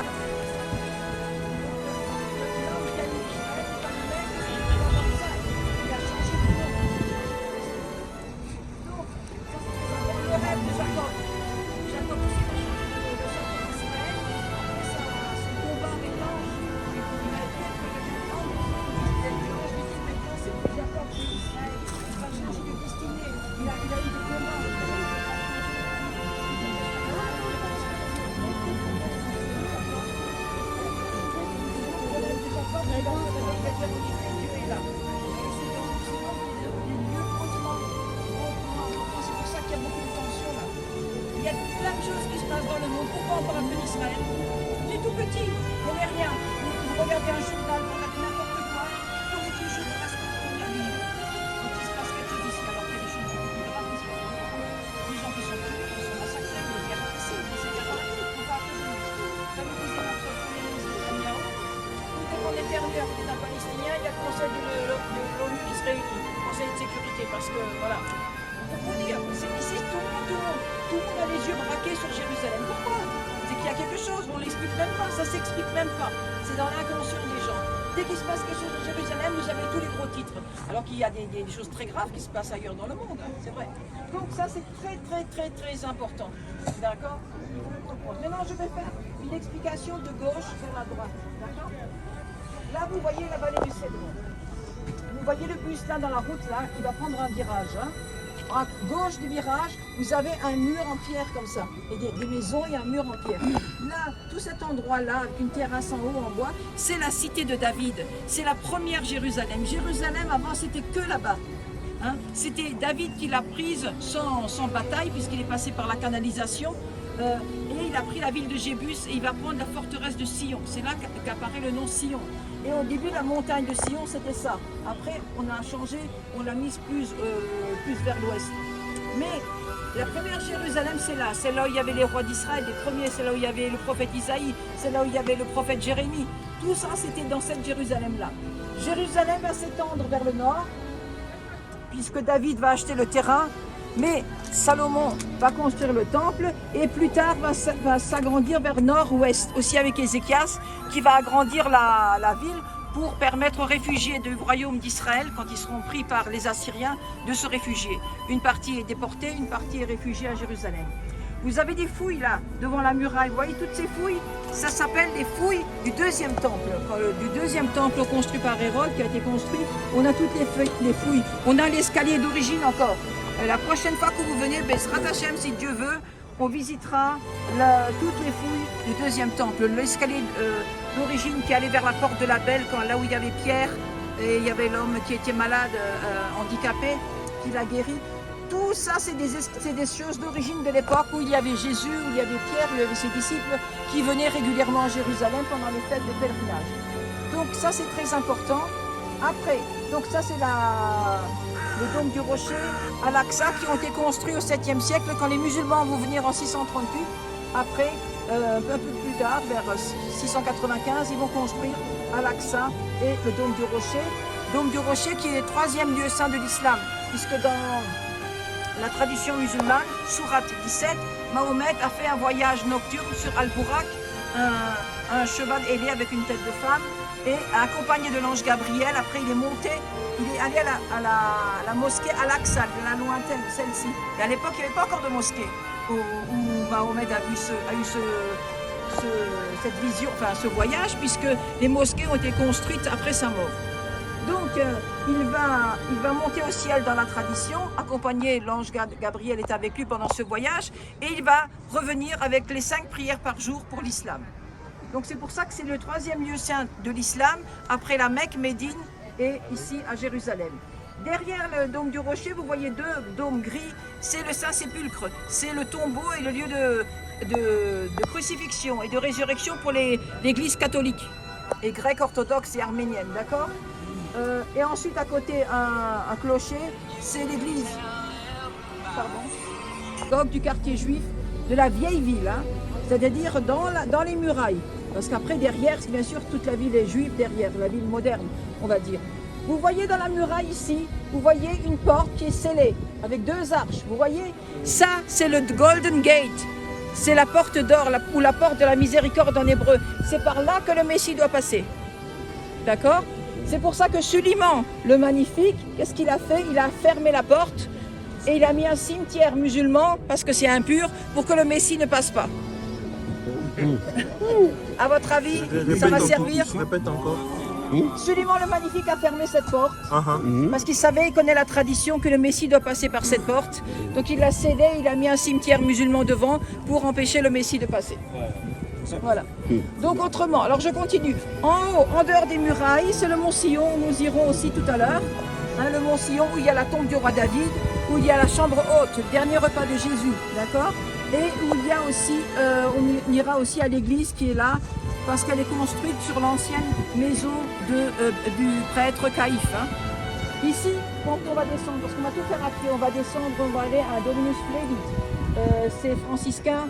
vérité, Dieu est là. C'est pour ça qu'il y a beaucoup de tensions là. Il y a plein de choses qui se passent dans le monde. Pourquoi on parle un peu d'Israël? C'est tout petit, on n'est rien. Vous regardez un journal, vous regardez n'importe quoi, on est toujours presque comme la vie. Quand il se passe quelque chose ici, alors qu'il y a des choses beaucoup plus graves qui se passent. Les gens qui sont tués, qui sont massacrés, il y a ici, mais c'est bien pareil. On va comme disait notre premier ministre Netanyahu, dès qu'on est terminé d'un Palestinien, il y a le Conseil de l'ONU qui se réunit, le Conseil de sécurité, parce que voilà. Pour vous dire, c'est ici tout le monde a les yeux braqués sur Jérusalem. Pourquoi? C'est qu'il y a quelque chose, on ne l'explique même pas, ça ne s'explique même pas. C'est dans l'inconscient des gens. Dès qu'il se passe quelque chose à Jérusalem, vous avez tous les gros titres. Alors qu'il y a des choses très graves qui se passent ailleurs dans le monde, hein, c'est vrai. Donc ça c'est très important. D'accord? Maintenant je vais faire une explication de gauche vers la droite. D'accord? Là vous voyez la vallée du Cédron. Vous voyez le bus là dans la route là, qui va prendre un virage. Hein. À gauche du virage, vous avez un mur en pierre comme ça. Et des maisons et un mur en pierre. Là, tout cet endroit-là, avec une terrasse en haut, en bois, c'est la cité de David. C'est la première Jérusalem. Jérusalem, avant, c'était que là-bas. Hein? C'était David qui l'a prise sans bataille, puisqu'il est passé par la canalisation. Et il a pris la ville de Jébus et il va prendre la forteresse de Sion. C'est là qu'apparaît le nom Sion. Et au début, la montagne de Sion, c'était ça. Après, on a changé, on l'a mise plus vers l'ouest. Mais la première Jérusalem, c'est là où il y avait les rois d'Israël. Les premiers, c'est là où il y avait le prophète Isaïe. C'est là où il y avait le prophète Jérémie. Tout ça, c'était dans cette Jérusalem-là. Jérusalem va s'étendre vers le nord, puisque David va acheter le terrain. Mais Salomon va construire le temple et plus tard va s'agrandir vers nord-ouest, aussi avec Ézéchias, qui va agrandir la ville pour permettre aux réfugiés du royaume d'Israël, quand ils seront pris par les Assyriens, de se réfugier. Une partie est déportée, une partie est réfugiée à Jérusalem. Vous avez des fouilles là, devant la muraille. Vous voyez toutes ces fouilles? Ça s'appelle les fouilles du deuxième temple. Du deuxième temple construit par Hérode, qui a été construit, on a toutes les fouilles. On a l'escalier d'origine encore. La prochaine fois que vous venez, Bezrat Hashem, si Dieu veut, on visitera toutes les fouilles du deuxième temple. L'escalier d'origine qui allait vers la porte de la Belle, là où il y avait Pierre, et il y avait l'homme qui était malade, handicapé, qui l'a guéri. Tout ça, c'est des choses d'origine de l'époque où il y avait Jésus, où il y avait Pierre, il y avait ses disciples qui venaient régulièrement à Jérusalem pendant les fêtes de pèlerinage. Donc ça, c'est très important. Après, donc ça, c'est le dôme du rocher, Al-Aqsa, qui ont été construits au 7e siècle quand les musulmans vont venir en 638. Après, un peu plus tard, vers 695, ils vont construire Al-Aqsa et le dôme du rocher. Dôme du rocher qui est le 3e lieu saint de l'islam, puisque dans la tradition musulmane, Sourate 17, Mahomet a fait un voyage nocturne sur Al-Burak, un cheval ailé avec une tête de femme, et accompagné de l'ange Gabriel. Après, il est monté, il est allé à la mosquée Al-Aqsa, la lointaine, celle-ci. Et à l'époque, il n'y avait pas encore de mosquée où Mahomet a eu cette vision, enfin ce voyage, puisque les mosquées ont été construites après sa mort. Donc, il va monter au ciel dans la tradition, accompagné, l'ange Gabriel est avec lui pendant ce voyage, et il va revenir avec les 5 prières par jour pour l'islam. Donc c'est pour ça que c'est le 3e lieu saint de l'islam, après la Mecque, Médine et ici à Jérusalem. Derrière le dôme du rocher, vous voyez 2 dômes gris, c'est le Saint-Sépulcre, c'est le tombeau et le lieu de crucifixion et de résurrection pour l'église catholique, et grecque, orthodoxe et arménienne, d'accord? Et ensuite à côté un clocher, c'est l'église du quartier juif de la vieille ville, hein, c'est-à-dire dans les murailles. Parce qu'après, derrière, bien sûr, toute la ville est juive derrière, la ville moderne, on va dire. Vous voyez dans la muraille ici, vous voyez une porte qui est scellée, avec 2 arches. Vous voyez? Ça, c'est le Golden Gate. C'est la porte d'or, ou la porte de la miséricorde en hébreu. C'est par là que le Messie doit passer. D'accord? C'est pour ça que Suliman, le magnifique, qu'est-ce qu'il a fait? Il a fermé la porte et il a mis un cimetière musulman, parce que c'est impur, pour que le Messie ne passe pas. À votre avis, ça va servir? Répète encore. Suliman le magnifique a fermé cette porte parce qu'il savait, il connaît la tradition que le Messie doit passer par cette porte. Donc il l'a scellé, il a mis un cimetière musulman devant pour empêcher le Messie de passer. Voilà. Donc autrement, alors je continue. En haut, en dehors des murailles, c'est le mont Sion. Nous irons aussi tout à l'heure. Hein, le mont Sion où il y a la tombe du roi David, où il y a la chambre haute, le dernier repas de Jésus, d'accord? Et où il y a aussi, on ira aussi à l'église qui est là, parce qu'elle est construite sur l'ancienne maison du prêtre Caïphe. Hein. Ici, quand on va descendre, parce qu'on va tout faire à pied, on va descendre, on va aller à Dominus Flevit. C'est franciscain,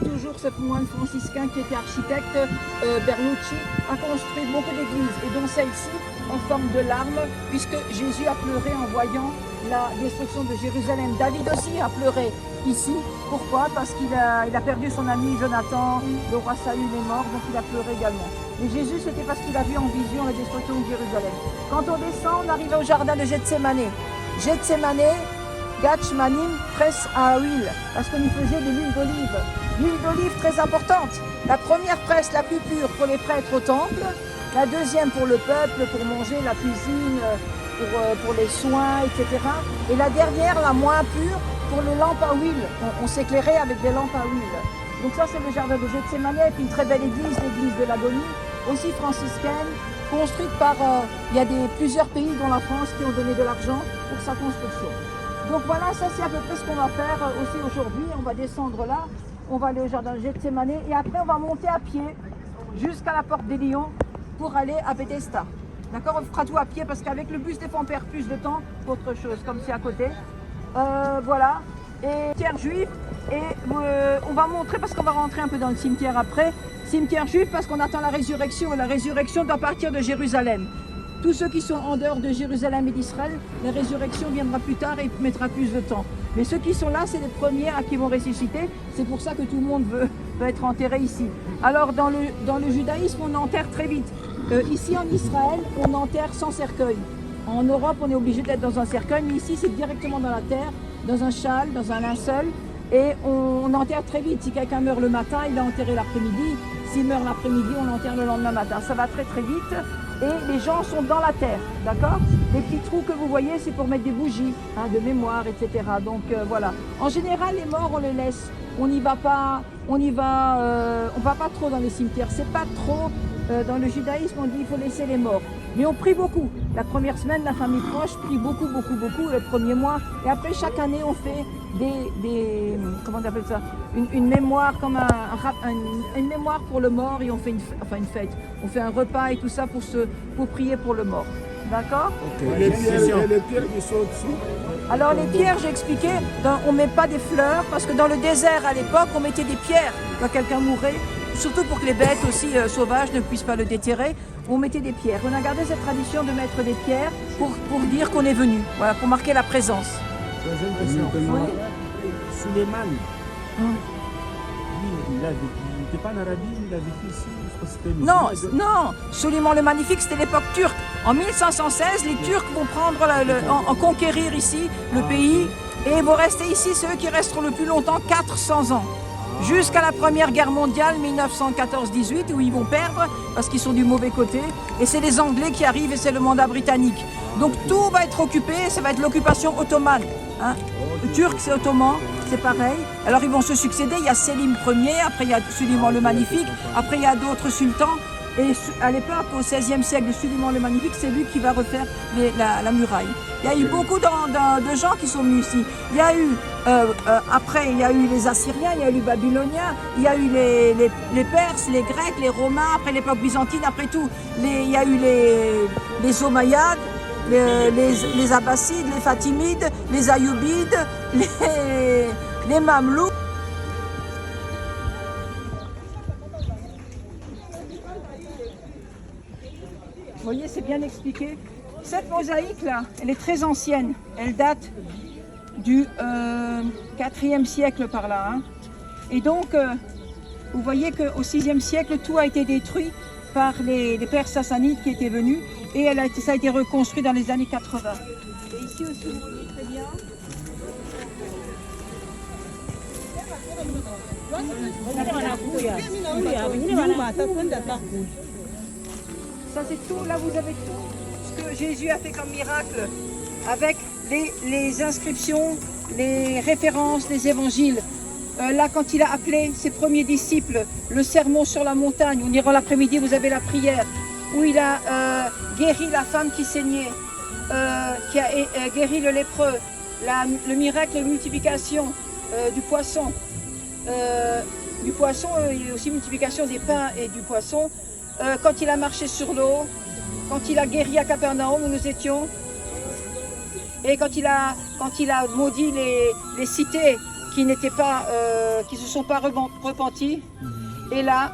toujours ce moine franciscain qui était architecte, Berlucci, a construit beaucoup d'églises, et dont celle-ci en forme de larme, puisque Jésus a pleuré en voyant la destruction de Jérusalem. David aussi a pleuré ici. Pourquoi? Parce qu'il a perdu son ami Jonathan, le roi Saül est mort, donc il a pleuré également. Et Jésus, c'était parce qu'il a vu en vision la destruction de Jérusalem. Quand on descend, on arrive au jardin de Gethsémané. Gethsémané, Gatchmanim, presse à huile, parce qu'on y faisait de l'huile d'olive. L'huile d'olive très importante. La première presse la plus pure pour les prêtres au temple, la deuxième pour le peuple, pour manger, la cuisine, pour les soins, etc. Et la dernière, la moins pure, pour les lampes à huile. On s'éclairait avec des lampes à huile. Donc ça, c'est le jardin de Gethsémané, et puis une très belle église, l'église de l'Agonie, aussi franciscaine, construite par... il y a plusieurs pays, dont la France, qui ont donné de l'argent pour sa construction. Donc voilà, ça c'est à peu près ce qu'on va faire aussi aujourd'hui. On va descendre là, on va aller au jardin de Gethsémané, et après on va monter à pied jusqu'à la porte des Lions pour aller à Bethesda. D'accord, on fera tout à pied parce qu'avec le bus, des fois on perd plus de temps qu'autre chose, comme c'est à côté. Voilà, et cimetière juif, et on va montrer, parce qu'on va rentrer un peu dans le cimetière après, cimetière juif parce qu'on attend la résurrection, et la résurrection doit partir de Jérusalem. Tous ceux qui sont en dehors de Jérusalem et d'Israël, la résurrection viendra plus tard et mettra plus de temps. Mais ceux qui sont là, c'est les premiers à qui vont ressusciter, c'est pour ça que tout le monde veut être enterré ici. Alors dans le judaïsme, on enterre très vite. Ici en Israël, on enterre sans cercueil. En Europe, on est obligé d'être dans un cercueil, mais ici, c'est directement dans la terre, dans un châle, dans un linceul, et on enterre très vite. Si quelqu'un meurt le matin, il est enterré l'après-midi. S'il meurt l'après-midi, on l'enterre le lendemain matin. Ça va très très vite, et les gens sont dans la terre, d'accord? Les petits trous que vous voyez, c'est pour mettre des bougies, hein, de mémoire, etc. Donc voilà. En général, les morts, on les laisse. On n'y va pas, on va pas trop dans les cimetières. C'est pas trop. Dans le judaïsme, on dit qu'il faut laisser les morts. Mais on prie beaucoup. La première semaine, la famille proche prie beaucoup, beaucoup, beaucoup, le premier mois. Et après, chaque année, on fait comment on appelle ça? Une mémoire, comme une mémoire pour le mort, et on fait une fête. On fait un repas et tout ça pour prier pour le mort. D'accord? Okay. Les pierres qui sont dessus. Alors les pierres, j'ai expliqué, on ne met pas des fleurs, parce que dans le désert à l'époque, on mettait des pierres quand quelqu'un mourait. Surtout pour que les bêtes aussi sauvages ne puissent pas le déterrer, on mettait des pierres. On a gardé cette tradition de mettre des pierres pour dire qu'on est venu, voilà, pour marquer la présence. Deuxième question. Oui. Suleiman, il n'était pas en Arabie, il a vécu ici. Non, Suleiman le Magnifique, c'était l'époque turque. En 1516, les Turcs vont prendre en conquérir ici le pays, et vont rester ici, ceux qui resteront le plus longtemps, 400 ans. Jusqu'à la Première Guerre mondiale, 1914-18, où ils vont perdre parce qu'ils sont du mauvais côté. Et c'est les Anglais qui arrivent et c'est le mandat britannique. Donc tout va être occupé, ça va être l'occupation ottomane. Hein. Le turc, c'est ottoman, c'est pareil. Alors ils vont se succéder, il y a Selim Ier, après il y a Suleiman le Magnifique, après il y a d'autres sultans. Et à l'époque, au XVIe siècle, Suleiman le Magnifique, c'est lui qui va refaire la muraille. Il y a eu beaucoup de gens qui sont venus ici. Il y a eu, après, il y a eu les Assyriens, il y a eu les Babyloniens, il y a eu les Perses, les Grecs, les Romains, après l'époque byzantine, après tout. Il y a eu les Omeyyades, les Abbassides, les Fatimides, les Ayyubides, les Mamelouks. Vous voyez, c'est bien expliqué. Cette mosaïque-là, elle est très ancienne. Elle date du 4e siècle par là. Hein. Et donc, vous voyez qu'au 6e siècle, tout a été détruit par les Perses sassanides qui étaient venus. Et ça a été reconstruit dans les années 80. Et ici aussi, vous voyez très bien. Ça c'est tout, là vous avez tout ce que Jésus a fait comme miracle avec les inscriptions, les références, les évangiles. Là, quand il a appelé ses premiers disciples, le sermon sur la montagne, on ira l'après-midi, vous avez la prière, où il a guéri la femme qui saignait, qui a guéri le lépreux, le miracle de multiplication du poisson. Il y a aussi multiplication des pains et du poisson. Quand il a marché sur l'eau, quand il a guéri à Capernaum où nous étions, et quand il a maudit les cités qui n'étaient pas, qui se sont pas repenties. Et là,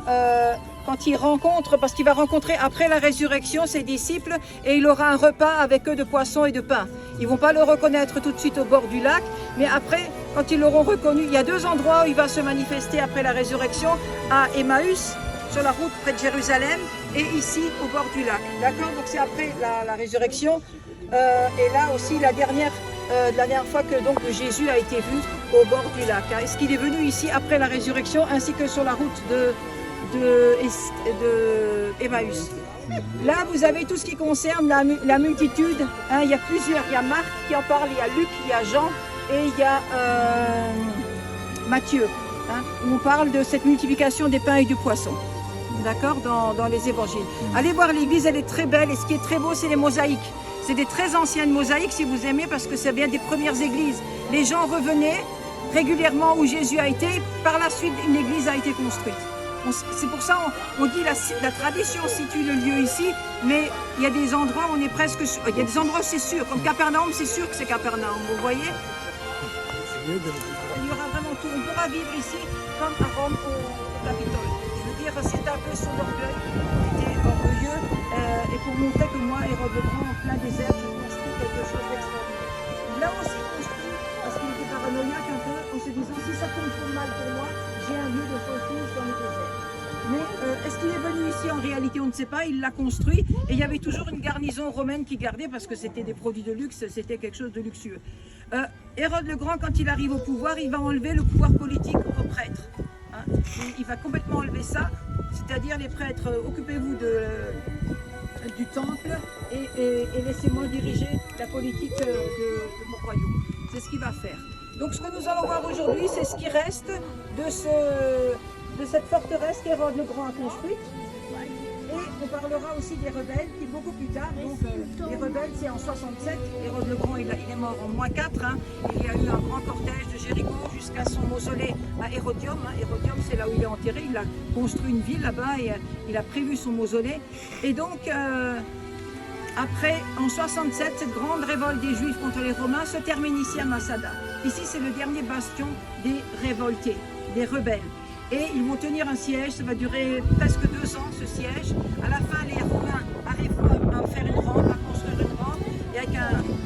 quand il rencontre, parce qu'il va rencontrer après la résurrection ses disciples, et il aura un repas avec eux de poissons et de pain. Ils vont pas le reconnaître tout de suite au bord du lac, mais après, quand ils l'auront reconnu, il y a 2 endroits où il va se manifester après la résurrection, à Emmaüs, sur la route près de Jérusalem, et ici au bord du lac. D'accord? Donc c'est après la résurrection. Et là aussi la dernière fois que donc Jésus a été vu au bord du lac. Est-ce qu'il est venu ici après la résurrection ainsi que sur la route de Emmaüs. Là vous avez tout ce qui concerne la multitude. Hein, il y a plusieurs, il y a Marc qui en parle, il y a Luc, il y a Jean et il y a Matthieu. Hein, où on parle de cette multiplication des pains et du poisson. D'accord, dans les évangiles. Allez voir l'église, elle est très belle et ce qui est très beau c'est les mosaïques. C'est des très anciennes mosaïques si vous aimez parce que ça vient des premières églises. Les gens revenaient régulièrement où Jésus a été. Par la suite, une église a été construite. C'est pour ça on dit la tradition situe le lieu ici, mais il y a des endroits où on est presque sûr. Il y a des endroits c'est sûr, comme Capernaum, c'est sûr que c'est Capernaum, vous voyez. Il y aura vraiment tout. On pourra vivre ici comme à Rome au Capitole. Je veux dire, c'est un peu son orgueil. Il était orgueilleux et pour montrer que moi, Hérode le Grand, en plein désert, je construis quelque chose d'extraordinaire. Il l'a aussi construit parce qu'il était paranoïaque un peu en se disant si ça tombe trop mal pour moi, j'ai un lieu de refuge dans le désert. Mais est-ce qu'il est venu ici en réalité? On ne sait pas, il l'a construit et il y avait toujours une garnison romaine qui gardait parce que c'était des produits de luxe, c'était quelque chose de luxueux. Hérode le Grand, quand il arrive au pouvoir, il va enlever le pouvoir politique aux prêtres. Hein. Il va complètement enlever ça, c'est-à-dire les prêtres, occupez-vous du temple et laissez-moi diriger la politique de mon royaume. C'est ce qu'il va faire. Donc ce que nous allons voir aujourd'hui, c'est ce qui reste de cette forteresse qu'Hérode le Grand a construite. Et on parlera aussi des rebelles qui beaucoup plus tard, donc les rebelles c'est en 67, Hérode le Grand il est mort en -4, hein. Il y a eu un grand cortège de Jéricho jusqu'à son mausolée à Hérodium, hein. Hérodium c'est là où il est enterré, il a construit une ville là-bas et il a prévu son mausolée. Et donc après en 67, cette grande révolte des Juifs contre les Romains se termine ici à Masada. Ici c'est le dernier bastion des révoltés, des rebelles. Et ils vont tenir un siège, ça va durer presque 2 ans ce siège. À la fin, les Romains arriveront à faire une rampe, à construire une rampe. Et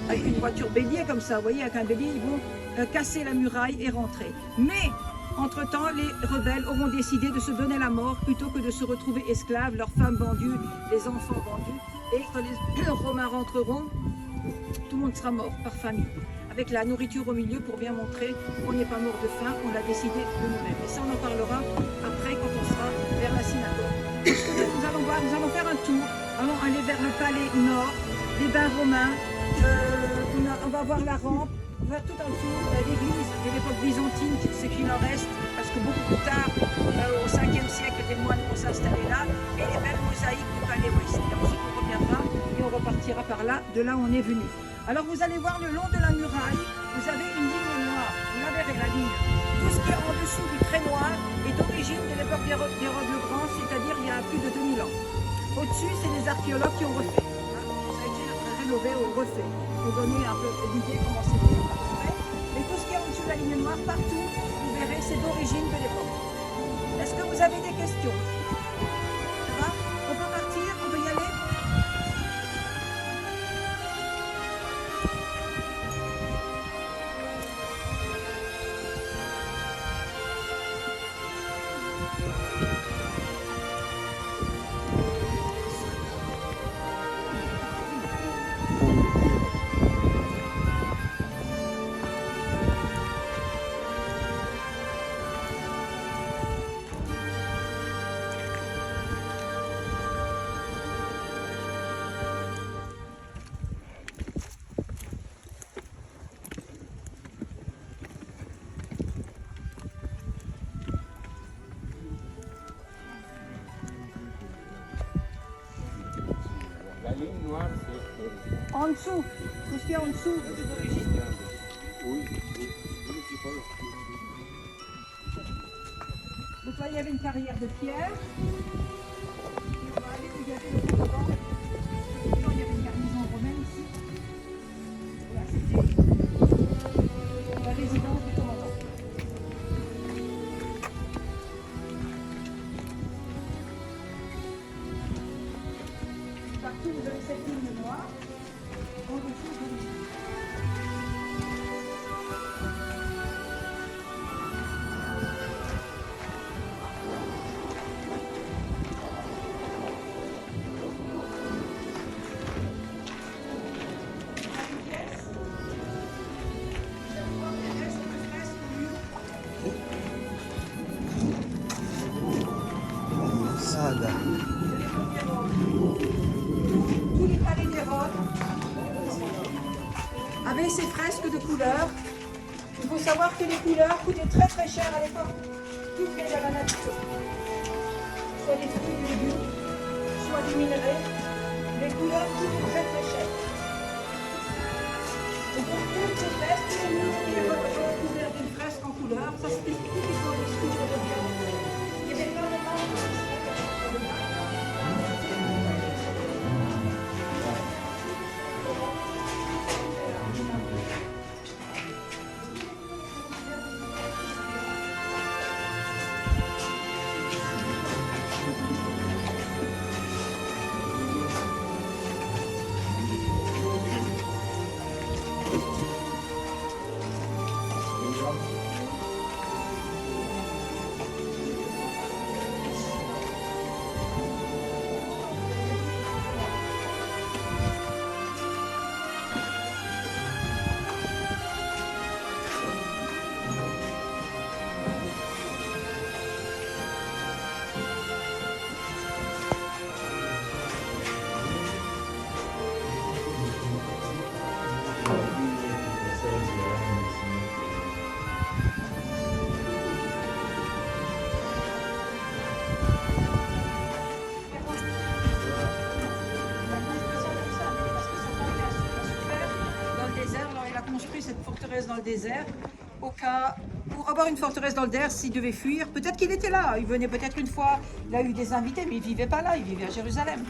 avec une voiture bélier comme ça, vous voyez, avec un bélier, ils vont casser la muraille et rentrer. Mais, entre-temps, les rebelles auront décidé de se donner la mort plutôt que de se retrouver esclaves, leurs femmes vendues, les enfants vendus. Et quand les Romains rentreront, tout le monde sera mort par famille. Avec la nourriture au milieu pour bien montrer qu'on n'est pas mort de faim, on l'a décidé de nous-mêmes. Et ça, on en parlera après quand on sera vers la synagogue. Nous allons voir, nous allons faire un tour, allons aller vers le palais nord, les bains romains, on va voir la rampe, on va tout un tour, l'église de l'époque byzantine, ce qu'il en reste, parce que beaucoup plus tard, au 5e siècle, des moines vont s'installer là, et les belles mosaïques du palais ouest. Et ensuite, on reviendra et on repartira par là, de là où on est venu. Alors vous allez voir le long de la muraille, vous avez une ligne noire, vous la verrez la ligne. Tout ce qui est en dessous du trait noir est d'origine de l'époque d'Hérode le Grand, c'est-à-dire il y a plus de 2000 ans. Au-dessus, c'est les archéologues qui ont refait. Ça a été rénové ou refait, pour donner un peu l'idée comment c'était à peu près. Mais tout ce qui est en dessous de la ligne noire, partout, vous verrez, c'est d'origine de l'époque. Est-ce que vous avez des questions? Ça va? On peut partir? On peut y aller? dessous. Tout ce qu'il y a en dessous de l'origine. Donc là, il y avait une carrière de pierre. On va aller regarder le commandant. Il y avait une garnison romaine ici. Voilà, c'était la résidence du commandant. Partout, vous avez cette ligne noire. En dessous, vous avez tous les palais d'Hérode avaient ces fresques de couleurs. Il faut savoir que les couleurs coûtaient très très cher à l'époque. Tout venait de la nature. Soit des fruits et légumes, soit des minerais. Les couleurs coûtaient très très cher. Et donc toutes ces fresques, tous les murs qui étaient recouverts d'une fresque en couleur, ça c'était typiquement des sculptures de Dieu. Il y avait énormément de cette forteresse dans le désert au cas pour avoir une forteresse dans le désert s'il devait fuir. Peut-être qu'il était là, il venait peut-être une fois, il a eu des invités, mais il vivait pas là, il vivait à Jérusalem.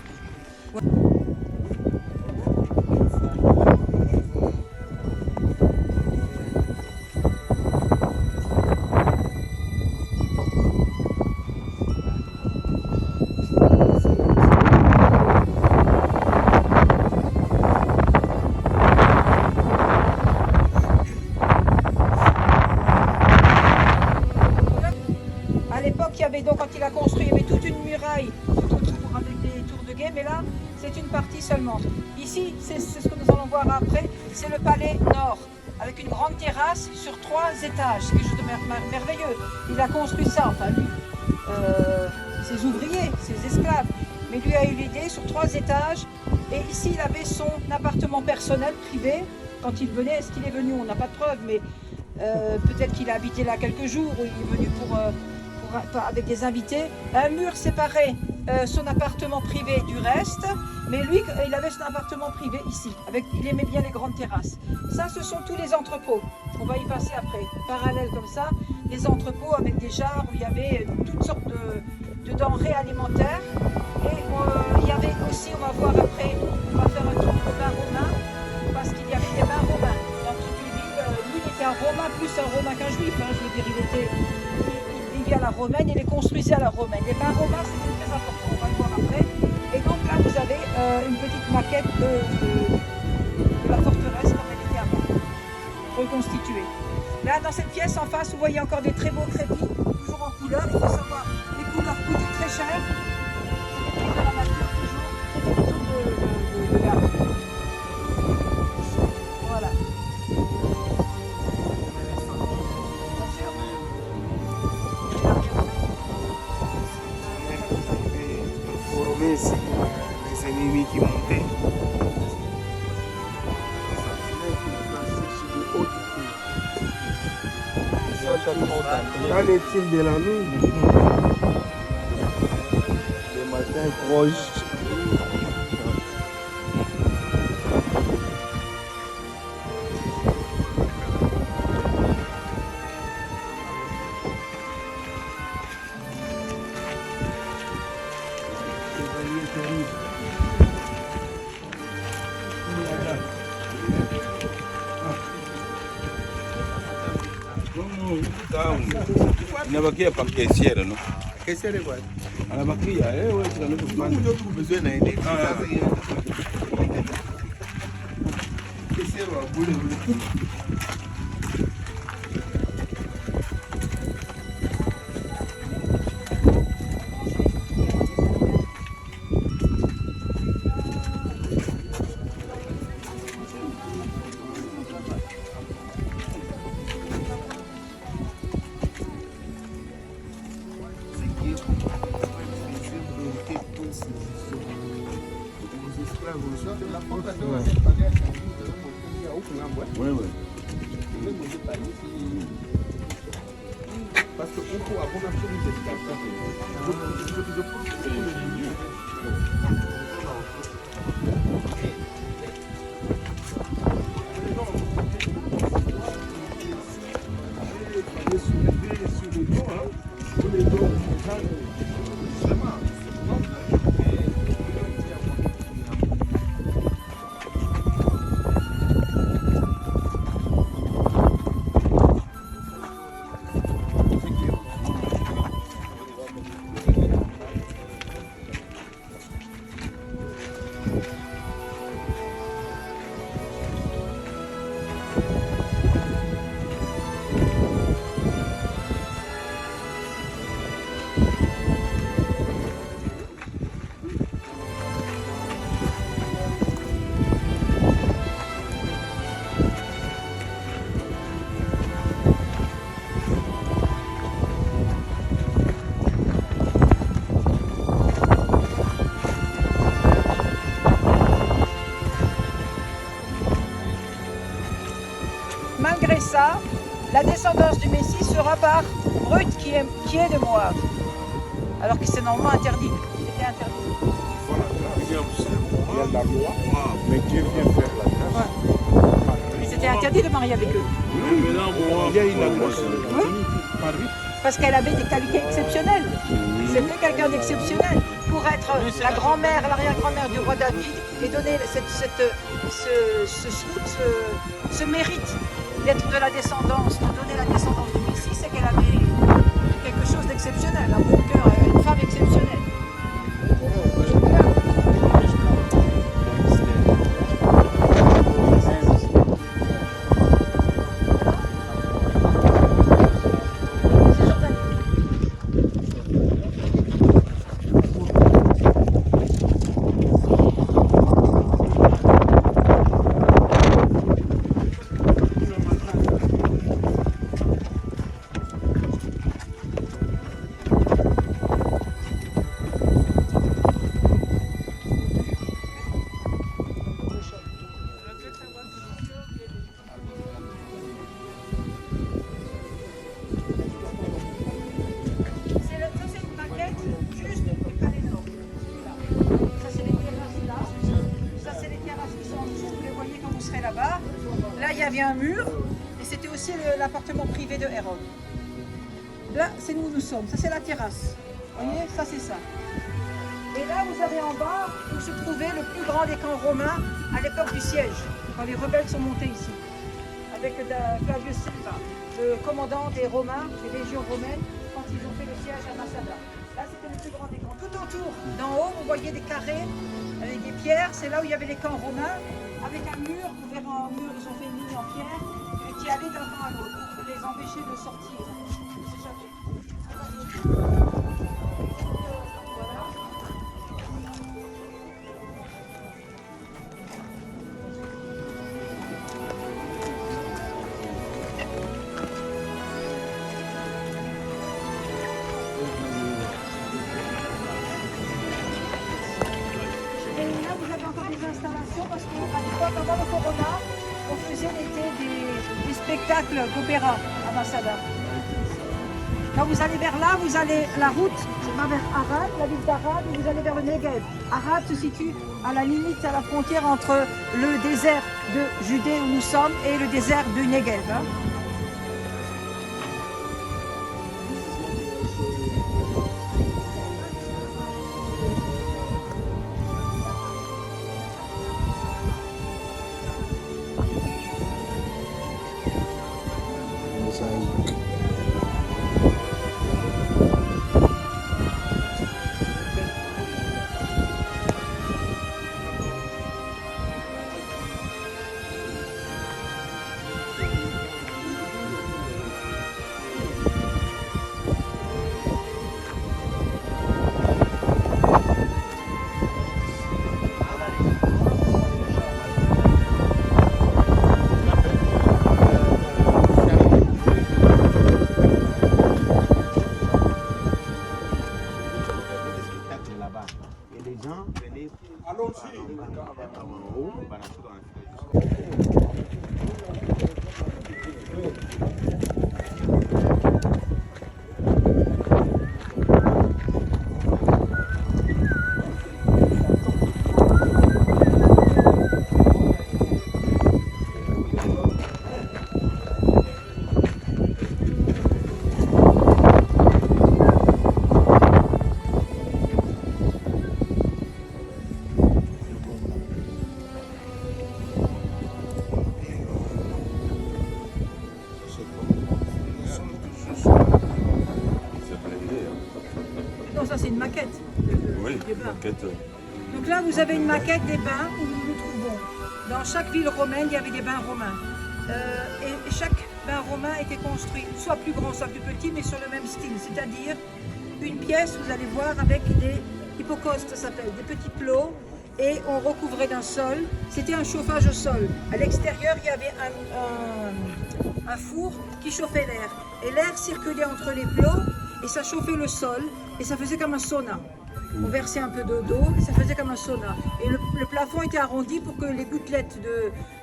Donc quand il a construit, il y avait toute une muraille tout autour avec des tours de guet, mais là c'est une partie seulement. Ici, c'est ce que nous allons voir après, c'est le palais nord, avec une grande terrasse sur 3 étages, quelque chose de merveilleux. Il a construit ça, enfin lui, ses ouvriers, ses esclaves, mais lui a eu l'idée sur 3 étages, et ici il avait son appartement personnel privé. Quand il venait, est-ce qu'il est venu? On n'a pas de preuve, mais peut-être qu'il a habité là quelques jours, ou il est venu avec des invités. Un mur séparait son appartement privé du reste, mais lui, il avait son appartement privé ici. Il aimait bien les grandes terrasses. Ça, ce sont tous les entrepôts. On va y passer après. Parallèle comme ça, les entrepôts avec des jarres où il y avait toutes sortes de denrées alimentaires. Et il y avait aussi, on va voir après, on va faire un tour de bains romains, parce qu'il y avait des bains romains dans toute une ville. Lui, il était un Romain, plus un Romain qu'un Juif. Hein, je veux dire, il vivait à la romaine, il les construisait à la romaine. Les bains romains, c'était très important, on va le voir après. Et donc là, vous avez une petite maquette de la forteresse comme elle était avant, reconstituée. Là, dans cette pièce en face, vous voyez encore des très beaux crépis, toujours en couleur. Il faut savoir, les couleurs coûtent très cher. C'est de la nature, toujours. C'est de l'arbre. Voilà. Les ennemis qui montaient. Qu'en est-il de la nuit? Le matin proche. Inabakia pa kesiere no. Kesiere kwa. Anabakia wewe tunaweza Ndio tu besoin na nini? Kesiere wa bure bure. wewe. Parce que huku hakuna shughuli za Malgré ça, la descendance du Messie sera par Ruth qui est de Moab. Alors que c'est normalement interdit. C'était interdit. Il y a la loi, mais Dieu vient faire la grâce. C'était interdit de marier avec eux. Il y a une grâce. Parce qu'elle avait des qualités exceptionnelles. C'était quelqu'un d'exceptionnel. Pour être la grand-mère, l'arrière-grand-mère du roi David et donner ce mérite d'être de la descendance, de donner la descendance du Messie, c'est qu'elle avait quelque chose d'exceptionnel, un bon cœur, une femme exceptionnelle. Là, il y avait un mur et c'était aussi l'appartement privé de Hérode. Là, c'est où nous sommes. Ça, c'est la terrasse. Vous voyez, ça, c'est ça. Et là, vous avez en bas où se trouvait le plus grand des camps romains à l'époque du siège, quand les rebelles sont montés ici, avec Flavius Silva, le commandant des Romains, des légions romaines, quand ils ont fait le siège à Massada. Là, c'était le plus grand des camps. Tout autour, d'en haut, vous voyez des carrés avec des pierres. C'est là où il y avait les camps romains, avec un mur. Vous verrez un mur, ils ont fait une ligne en pierre, qui allait d'un camp à l'autre, pour les empêcher de sortir. Parce qu'à l'époque, avant le corona, on faisait l'été des spectacles d'opéra à Massada. Quand vous allez vers là, vous allez, la route va vers Arad, la ville d'Arad, et vous allez vers le Negev. Arad se situe à la limite, à la frontière entre le désert de Judée où nous sommes et le désert du Negev. Hein. Non, ça c'est une maquette. Oui, Des bains. maquette. Donc là, vous avez une maquette des bains où nous nous trouvons. Dans chaque ville romaine, il y avait des bains romains. Et chaque bain romain était construit, soit plus grand, soit plus petit, mais sur le même style. C'est-à-dire une pièce, vous allez voir, avec des hypocostes, ça s'appelle, des petits plots, et on recouvrait d'un sol. C'était un chauffage au sol. À l'extérieur, il y avait un four qui chauffait l'air. Et l'air circulait entre les plots, et ça chauffait le sol, et ça faisait comme un sauna. On versait un peu d'eau et ça faisait comme un sauna. Et le plafond était arrondi pour que les gouttelettes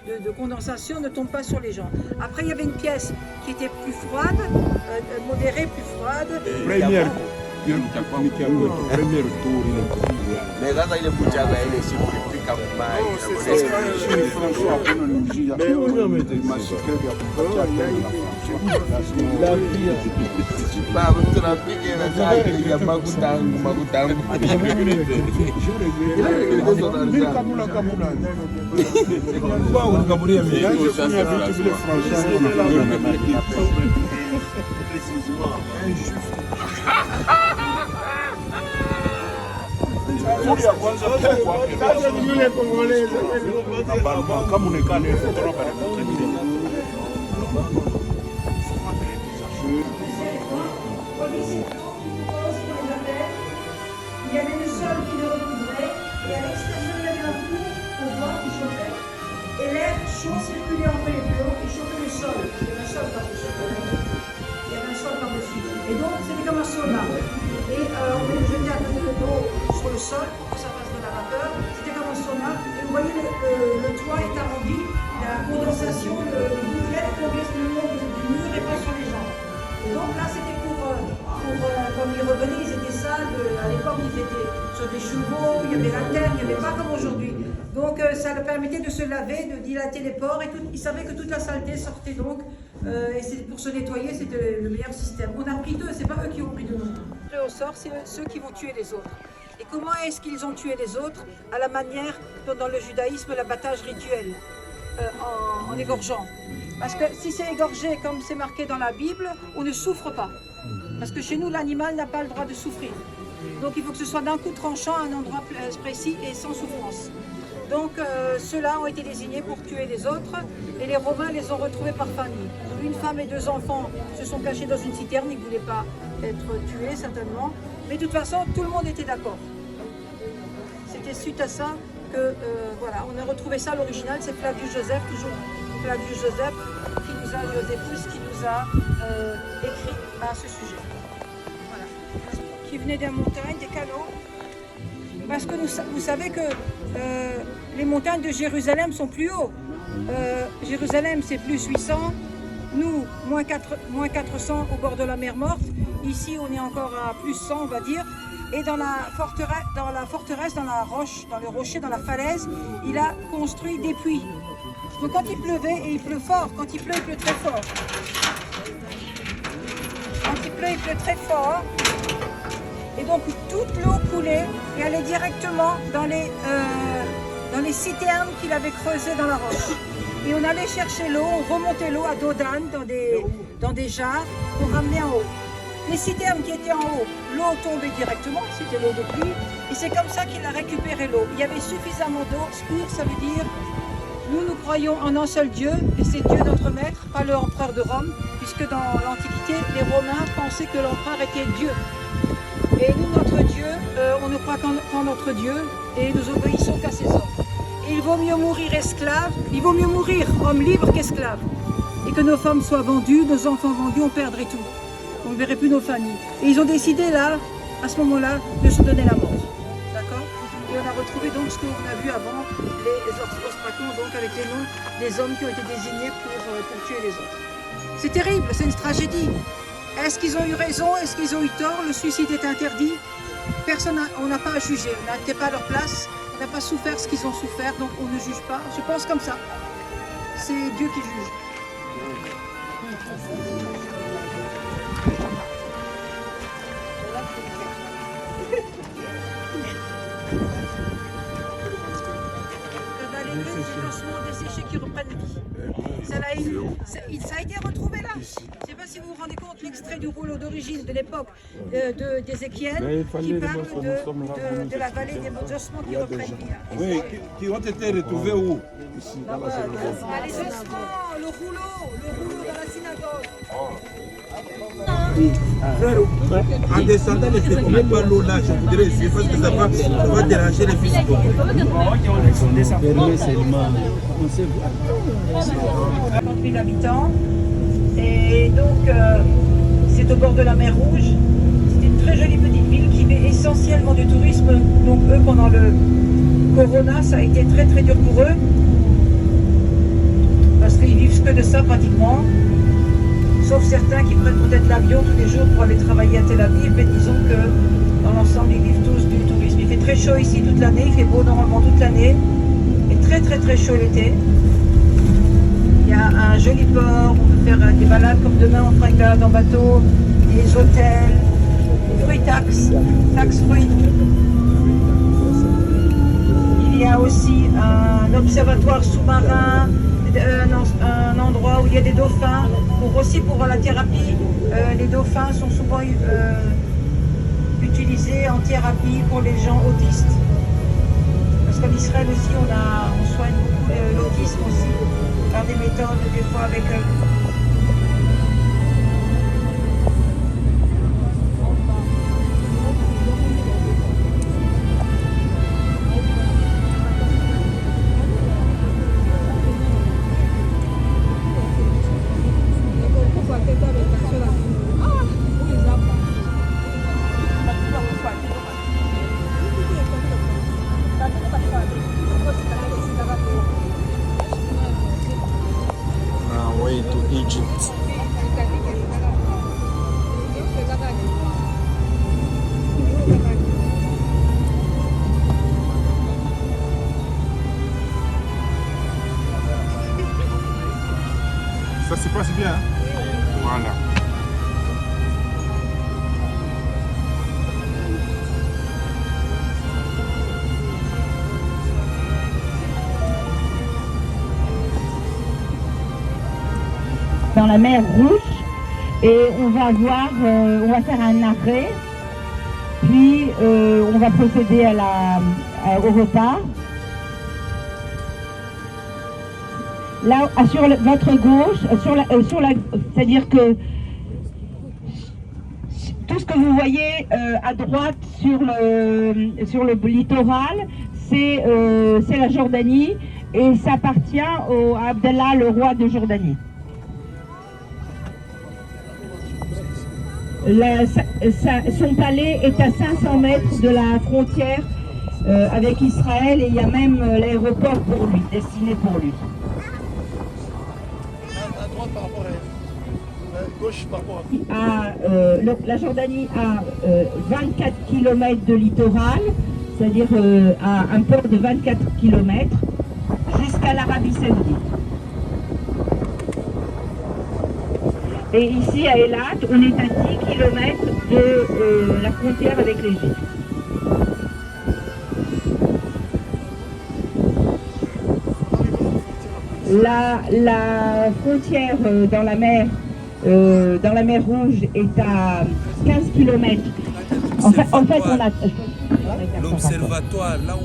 de condensation ne tombent pas sur les gens. Après, il y avait une pièce qui était plus froide, modérée, plus froide. Premier tour, mais là, il est bouché avec les sécurités comme Il y avait le sol qui le recouvrait et à l'extérieur il y avait un four au bois qui chauffait et l'air chaud circulait entre les plots et chauffait le sol. Il y avait un sol par-dessus. Il y avait un sol par-dessus. Et donc c'était comme un sauna. Et on jetait un peu d'eau sur le sol pour que ça fasse de la vapeur. C'était comme un sauna. Et vous voyez le toit est arrondi, la condensation, le gouttelettes tombait sur le long du mur et pas sur les gens. Et donc là c'était comme ils revenaient, ils étaient sales. À l'époque, ils étaient sur des chevaux, il y avait la terre, il n'y avait pas comme aujourd'hui. Donc ça leur permettait de se laver, de dilater les pores et tout. Ils savaient que toute la saleté sortait donc. Et pour se nettoyer, c'était le meilleur système. On a pris d'eux, c'est pas eux qui ont pris de nous. Le au sort, c'est ceux qui vont tuer les autres. Et comment est-ce qu'ils ont tué les autres? À la manière dont dans le judaïsme, l'abattage rituel, en égorgeant. Parce que si c'est égorgé comme c'est marqué dans la Bible, on ne souffre pas. Parce que chez nous, l'animal n'a pas le droit de souffrir. Donc il faut que ce soit d'un coup tranchant à un endroit précis et sans souffrance. Donc ceux-là ont été désignés pour tuer les autres et les Romains les ont retrouvés par famille. Une femme et 2 enfants se sont cachés dans une citerne, ils ne voulaient pas être tués certainement. Mais de toute façon, tout le monde était d'accord. C'était suite à ça que voilà, on a retrouvé ça à l'original, c'est Flavius Joseph, toujours Flavius Joseph, Joséphus qui nous a écrit à ce sujet. Voilà. Qui venait des montagnes, des canaux. Parce que vous savez que les montagnes de Jérusalem sont plus hauts. Jérusalem c'est plus 800, nous moins 400 au bord de la mer Morte. Ici on est encore à plus 100 on va dire. Et dans la forteresse, dans la roche, dans le rocher, dans la falaise, il a construit des puits. Donc quand il pleuvait, et il pleut fort, quand il pleut très fort. Quand il pleut très fort. Et donc toute l'eau coulait et allait directement dans les citernes qu'il avait creusées dans la roche. Et on allait chercher l'eau, on remontait l'eau à dos d'âne dans des jarres pour ramener en haut. Les citernes qui étaient en haut, l'eau tombait directement, c'était l'eau de pluie, et c'est comme ça qu'il a récupéré l'eau. Il y avait suffisamment d'eau, spur, ça veut dire, nous croyons en un seul Dieu, et c'est Dieu notre maître, pas l'empereur de Rome, puisque dans l'Antiquité, les Romains pensaient que l'empereur était Dieu. Et nous, notre Dieu, on ne croit qu'en notre Dieu, et nous obéissons qu'à ses ordres. Et il vaut mieux mourir esclave, il vaut mieux mourir homme libre qu'esclave. Et que nos femmes soient vendues, nos enfants vendus, on perdrait tout. On ne verrait plus nos familles. Et ils ont décidé là, à ce moment-là, de se donner la mort. D'accord ? Et on a retrouvé donc ce qu'on a vu avant, les ostracons, donc avec les noms des hommes qui ont été désignés pour tuer les autres. C'est terrible, c'est une tragédie. Est-ce qu'ils ont eu raison? Est-ce qu'ils ont eu tort? Le suicide est interdit. Personne, on n'a pas à juger, on n'était pas à leur place, on n'a pas souffert ce qu'ils ont souffert, donc on ne juge pas. Je pense comme ça. C'est Dieu qui juge. Desséchés qui reprennent vie. Ça a été retrouvé là. Je ne sais pas si vous vous rendez compte, l'extrait du rouleau d'origine de l'époque d'Ézéchiel qui parle de la vallée des ossements qui reprennent vie. Oui, qui ont été retrouvés où? Ici, les ossements, le rouleau dans la synagogue. En descendant, ne faites pas l'eau là, je voudrais essayer parce que ça va déranger les fils. 50 000 habitants. Et donc, c'est au bord de la mer Rouge. C'est une très jolie petite ville qui fait essentiellement du tourisme. Donc, eux, pendant le Corona, ça a été très très dur pour eux. Parce qu'ils vivent que de ça pratiquement. Sauf certains qui prennent peut-être l'avion tous les jours pour aller travailler à Tel Aviv. Mais disons que dans l'ensemble, ils vivent tous du tourisme. Il fait très chaud ici toute l'année. Il fait beau normalement toute l'année. Et très très très chaud l'été. Il y a un joli port, on peut faire des balades comme demain, on fera une balade en bateau, des hôtels, fruits taxes fruits. Il y a aussi un observatoire sous-marin, un endroit où il y a des dauphins, aussi pour la thérapie. Les dauphins sont souvent utilisés en thérapie pour les gens autistes. Parce qu'en Israël aussi, on soigne beaucoup l'autisme aussi, par des méthodes, des fois avec... Ça se passe bien, hein? Voilà. Dans la mer Rouge et on va voir, on va faire un arrêt, puis on va procéder au repas. Là, sur votre gauche, c'est-à-dire que tout ce que vous voyez à droite sur le littoral, c'est la Jordanie et ça appartient à Abdallah, le roi de Jordanie. Son palais est à 500 mètres de la frontière avec Israël et il y a même l'aéroport pour lui, destiné pour lui. La Jordanie a 24 km de littoral, c'est-à-dire à un port de 24 km jusqu'à l'Arabie Saoudite. Et ici à Eilat, on est à 10 km de la frontière avec l'Égypte. La frontière dans la mer Rouge est à 15 km. En fait, on a... L'observatoire, là où...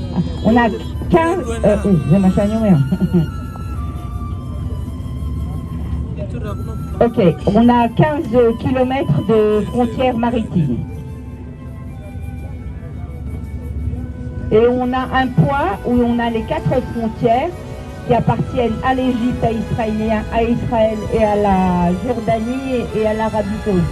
On a 15... Ok, on a 15 km de frontière maritime. Et on a un point où on a les 4 frontières qui appartiennent à l'Égypte, à Israël et à la Jordanie et à l'Arabie Saoudite.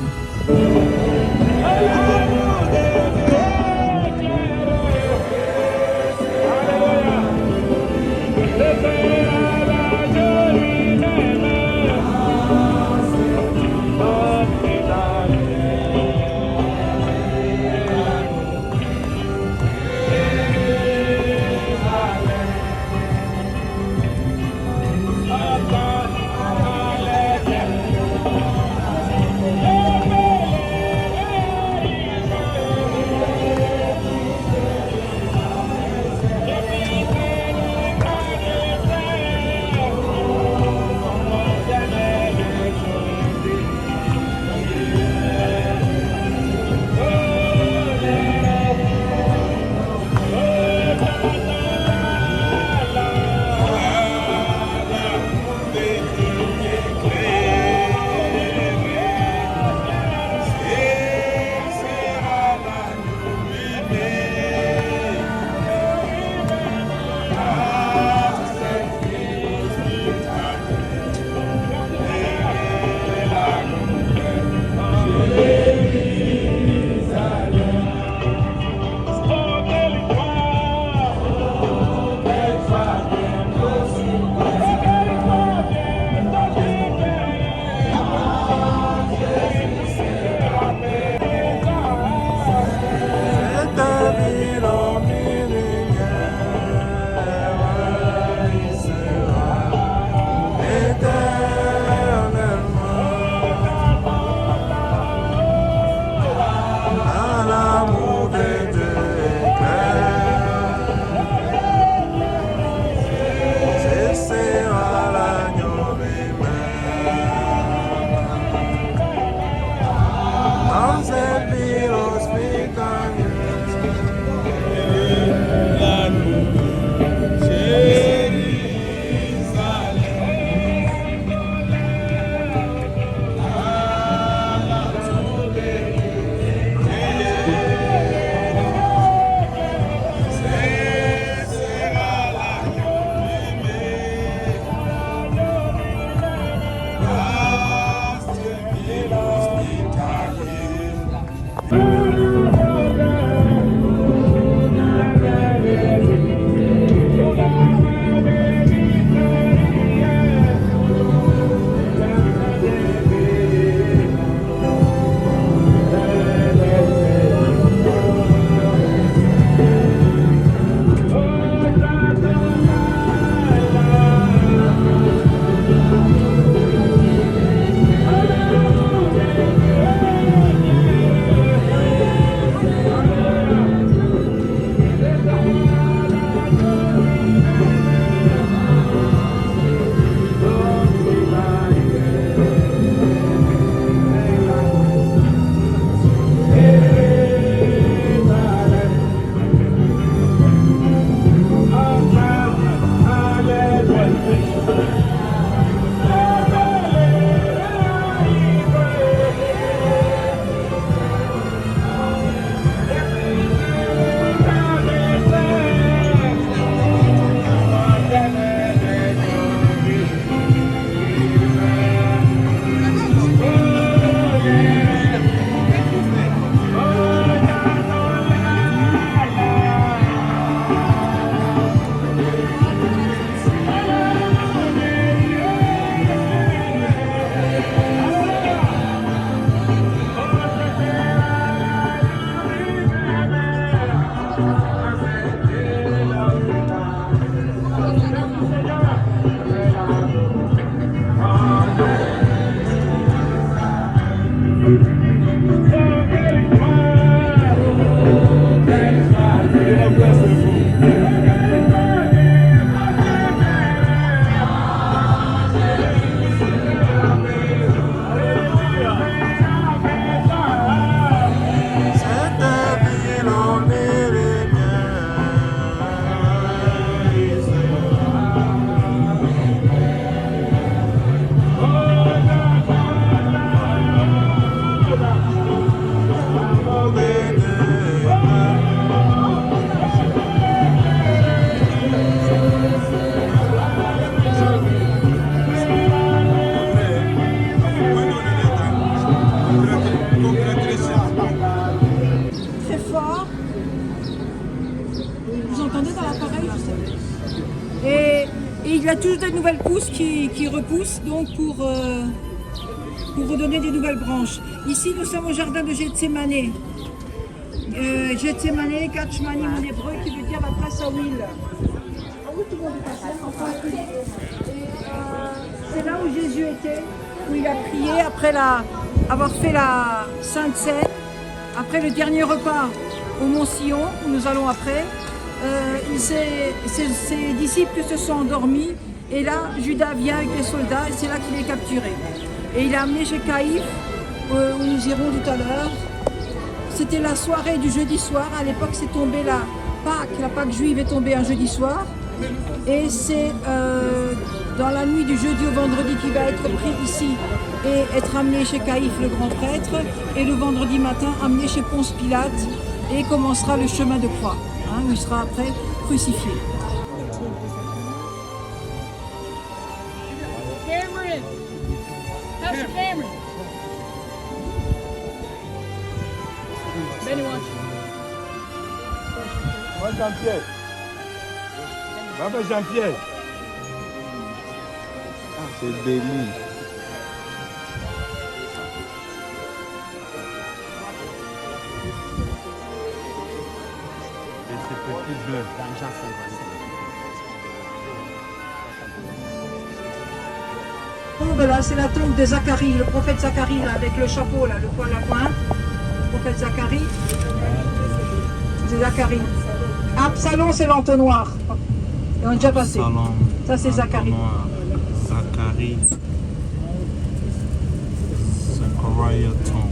Et il y a toujours des nouvelles pousses qui repoussent donc pour redonner des nouvelles branches. Ici, nous sommes au jardin de Gethsémané. Gethsémané, Gatchmani en hébreu, qui veut dire la presse à huile. C'est là où Jésus était, où il a prié après avoir fait la Sainte Seine, après le dernier repas au Mont Sion, où nous allons après. Ses disciples se sont endormis et là Judas vient avec les soldats et c'est là qu'il est capturé. Et il est amené chez Caïphe où nous irons tout à l'heure. C'était la soirée du jeudi soir, à l'époque c'est tombé la Pâque juive est tombée un jeudi soir et c'est dans la nuit du jeudi au vendredi qu'il va être pris ici et être amené chez Caïphe le grand prêtre et le vendredi matin amené chez Ponce Pilate et commencera le chemin de croix. Où il sera après crucifié. Cameron! Pastor Cameron! Benny watch. Moi Jean-Pierre. Papa Jean-Pierre. C'est Béni. Là, c'est la tombe de Zacharie, le prophète Zacharie, là, avec le chapeau, là, le poil à pointe. Le prophète Zacharie. C'est Zacharie. Absalom, c'est l'entonnoir. Et on est déjà passé. Ça, c'est Zacharie. Zacharie. Zachariah tomb.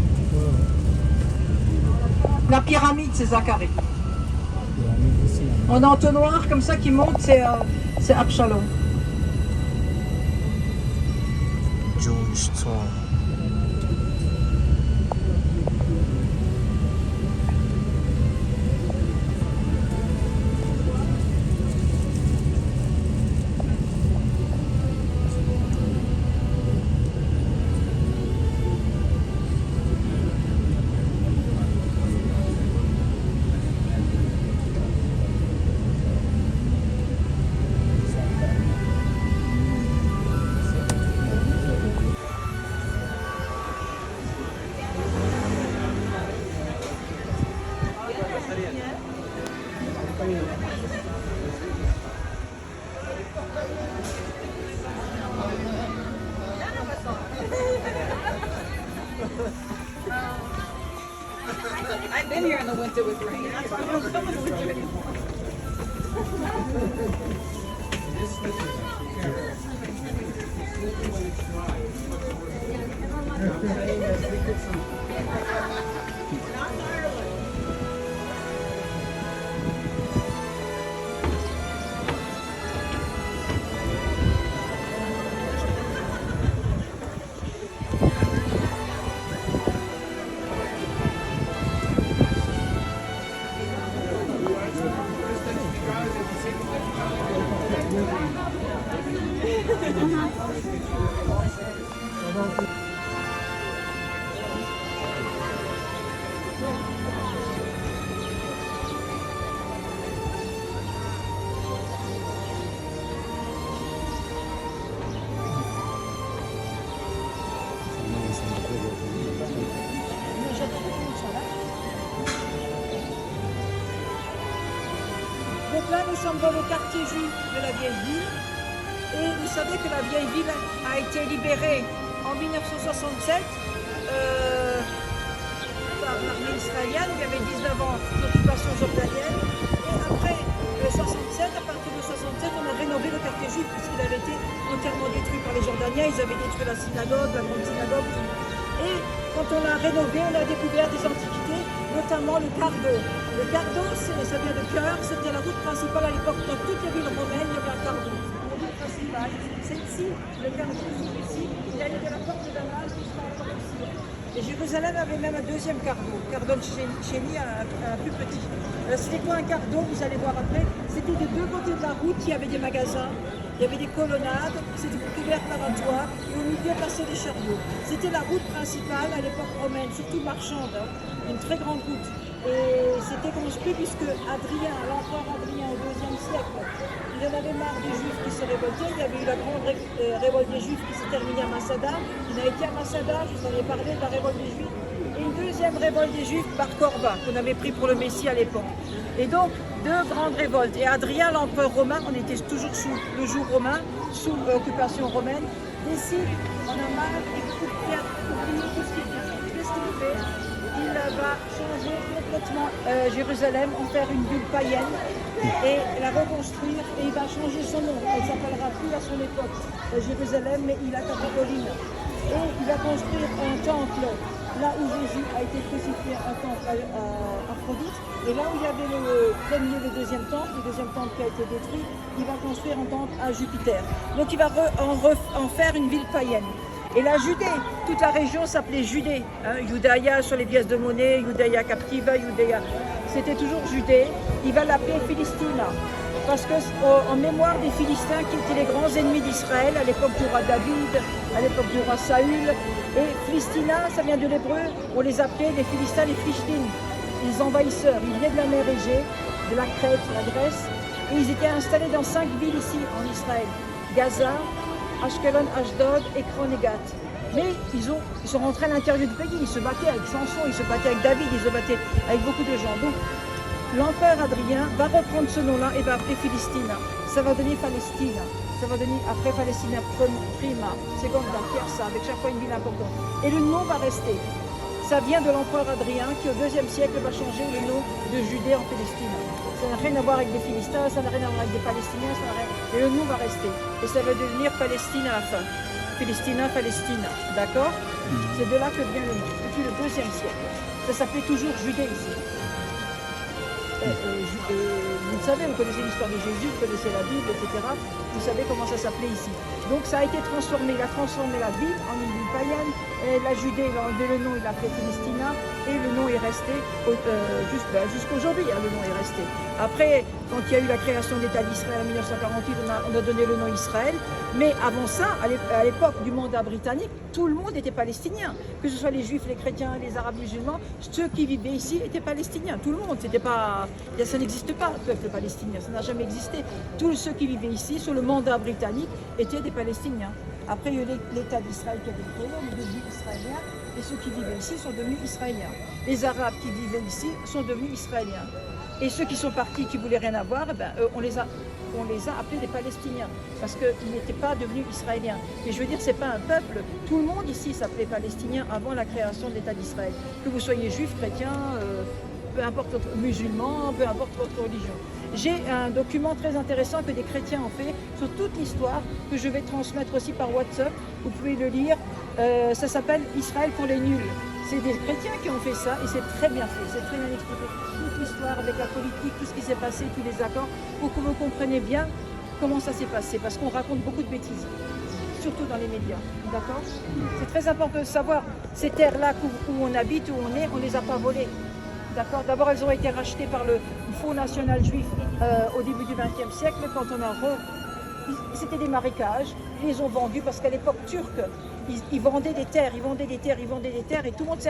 La pyramide, c'est Zacharie. En entonnoir, comme ça, qui monte, c'est Absalom. Georgetown. I've been here in the winter with rain. That's why I don't come in the winter anymore. Donc là, nous sommes dans le quartier juif de la vieille ville. Et vous savez que la vieille ville a été libérée en 1967 par l'armée israélienne. Il y avait 19 ans d'occupation jordanienne. Et après 67, à partir de 67, on a rénové le quartier juif puisqu'il avait été entièrement détruit par les Jordaniens. Ils avaient détruit la synagogue, la grande synagogue, tout. Et quand on l'a rénové, on a découvert des antiquités, notamment le cardo. Le cardo, ça vient de cœur, c'était la route principale à l'époque. Dans toutes les villes romaines, il y avait un cardo. La route principale, c'est ici, le cardo, ici. Il allait de la porte de Damas jusqu'à la porte ici. Et Jérusalem avait même un deuxième cardo, Cardon Chéni, un plus petit. C'était quoi un cardo? Vous allez voir après. C'était de deux côtés de la route, il y avait des magasins. Il y avait des colonnades, c'était couvert par un toit, et au milieu passaient des chariots. C'était la route principale à l'époque romaine, surtout marchande, hein, une très grande route. Et c'était construit puisque Adrien, l'empereur Adrien au IIe siècle, il en avait marre des Juifs qui se révoltaient. Il y avait eu la grande révolte des Juifs qui s'est terminée à Masada. Il a été à Masada, je vous en ai parlé de la révolte des Juifs. Et une deuxième révolte des Juifs par Corba, qu'on avait pris pour le Messie à l'époque. Et donc, deux grandes révoltes. Et Adrien, l'empereur romain, on était toujours sous le joug romain, sous l'occupation romaine, décide, on a marre, écoute, oublier tout ce qu'il vient. Qu'est-ce qu'il fait? Il va changer complètement Jérusalem, en faire une ville païenne et la reconstruire. Et il va changer son nom. Elle ne s'appellera plus à son époque Jérusalem, mais il a Capitoline. Et il va construire un temple là où Jésus a été crucifié, un temple à Aphrodite. Et là où il y avait le premier et le deuxième temple qui a été détruit, il va construire un temple à Jupiter. Donc il va en faire une ville païenne. Et la Judée, toute la région s'appelait Judée. Hein, Judaïa sur les pièces de monnaie, Judaïa Captiva, Judaïa. C'était toujours Judée. Il va l'appeler Philistina. Parce qu'en mémoire des Philistins qui étaient les grands ennemis d'Israël à l'époque du roi David, à l'époque du roi Saül. Et Philistina, ça vient de l'hébreu, on les appelait les Philistins, les Philistines, les envahisseurs. Ils venaient de la mer Égée, de la Crète, la Grèce. Et ils étaient installés dans 5 villes ici en Israël. Gaza, Ashkelon, Ashdod et Ekron-Egat. Mais ils sont rentrés à l'intérieur du pays, ils se battaient avec Samson, ils se battaient avec David, ils se battaient avec beaucoup de gens. Donc l'empereur Adrien va reprendre ce nom-là et va appeler Philistina. Ça va donner Palestine, ça va donner après Palestina Prima, Seconda, Persa, avec chaque fois une ville importante. Et le nom va rester. Ça vient de l'empereur Adrien qui au IIe siècle va changer le nom de Judée en Palestine. Ça n'a rien à voir avec des Philistins, ça n'a rien à voir avec des Palestiniens, ça n'a rien. Et le nom va rester. Et ça va devenir Palestine à la fin. Philestina, Palestina, d'accord? C'est de là que vient le nom, depuis le IIe siècle. Ça s'appelait toujours Judée ici. Vous le savez, vous connaissez l'histoire de Jésus, vous connaissez la Bible, etc. Vous savez comment ça s'appelait ici. Donc ça a été transformé, il a transformé la ville en une ville païenne. Et la Judée, il a enlevé le nom, il l'a appelé Philistina. Et le nom est resté jusqu'aujourd'hui, hein, le nom est resté. Après, quand il y a eu la création de l'État d'Israël en 1948, on a donné le nom Israël. Mais avant ça, à l'époque du mandat britannique, tout le monde était palestinien. Que ce soit les juifs, les chrétiens, les arabes musulmans, ceux qui vivaient ici étaient palestiniens. Tout le monde, ça n'existe pas, le peuple palestinien, ça n'a jamais existé. Tous ceux qui vivaient ici, sous le mandat britannique, étaient des Palestiniens. Après, il y a eu l'État d'Israël qui a été créé, les juifs israéliens, et ceux qui vivaient ici sont devenus israéliens. les Arabes qui vivaient ici sont devenus Israéliens. Et ceux qui sont partis, qui ne voulaient rien avoir, eh ben, on les a appelés des Palestiniens, parce qu'ils n'étaient pas devenus Israéliens. Mais je veux dire, ce n'est pas un peuple. Tout le monde ici s'appelait Palestinien avant la création de l'État d'Israël. Que vous soyez juif, chrétien, peu importe votre musulman, peu importe votre religion. J'ai un document très intéressant que des chrétiens ont fait sur toute l'histoire, que je vais transmettre aussi par WhatsApp. Vous pouvez le lire. Ça s'appelle Israël pour les nuls. C'est des chrétiens qui ont fait ça et c'est très bien fait, c'est très bien expliqué. Toute l'histoire avec la politique, tout ce qui s'est passé, tous les accords, pour que vous compreniez bien comment ça s'est passé. Parce qu'on raconte beaucoup de bêtises, surtout dans les médias. D'accord? C'est très important de savoir ces terres-là où on habite, où on est, on ne les a pas volées. D'accord? D'abord, elles ont été rachetées par le Fonds national juif au début du XXe siècle, quand on a c'était des marécages, ils les ont vendus parce qu'à l'époque turque, ils vendaient des terres, et tout le monde s'est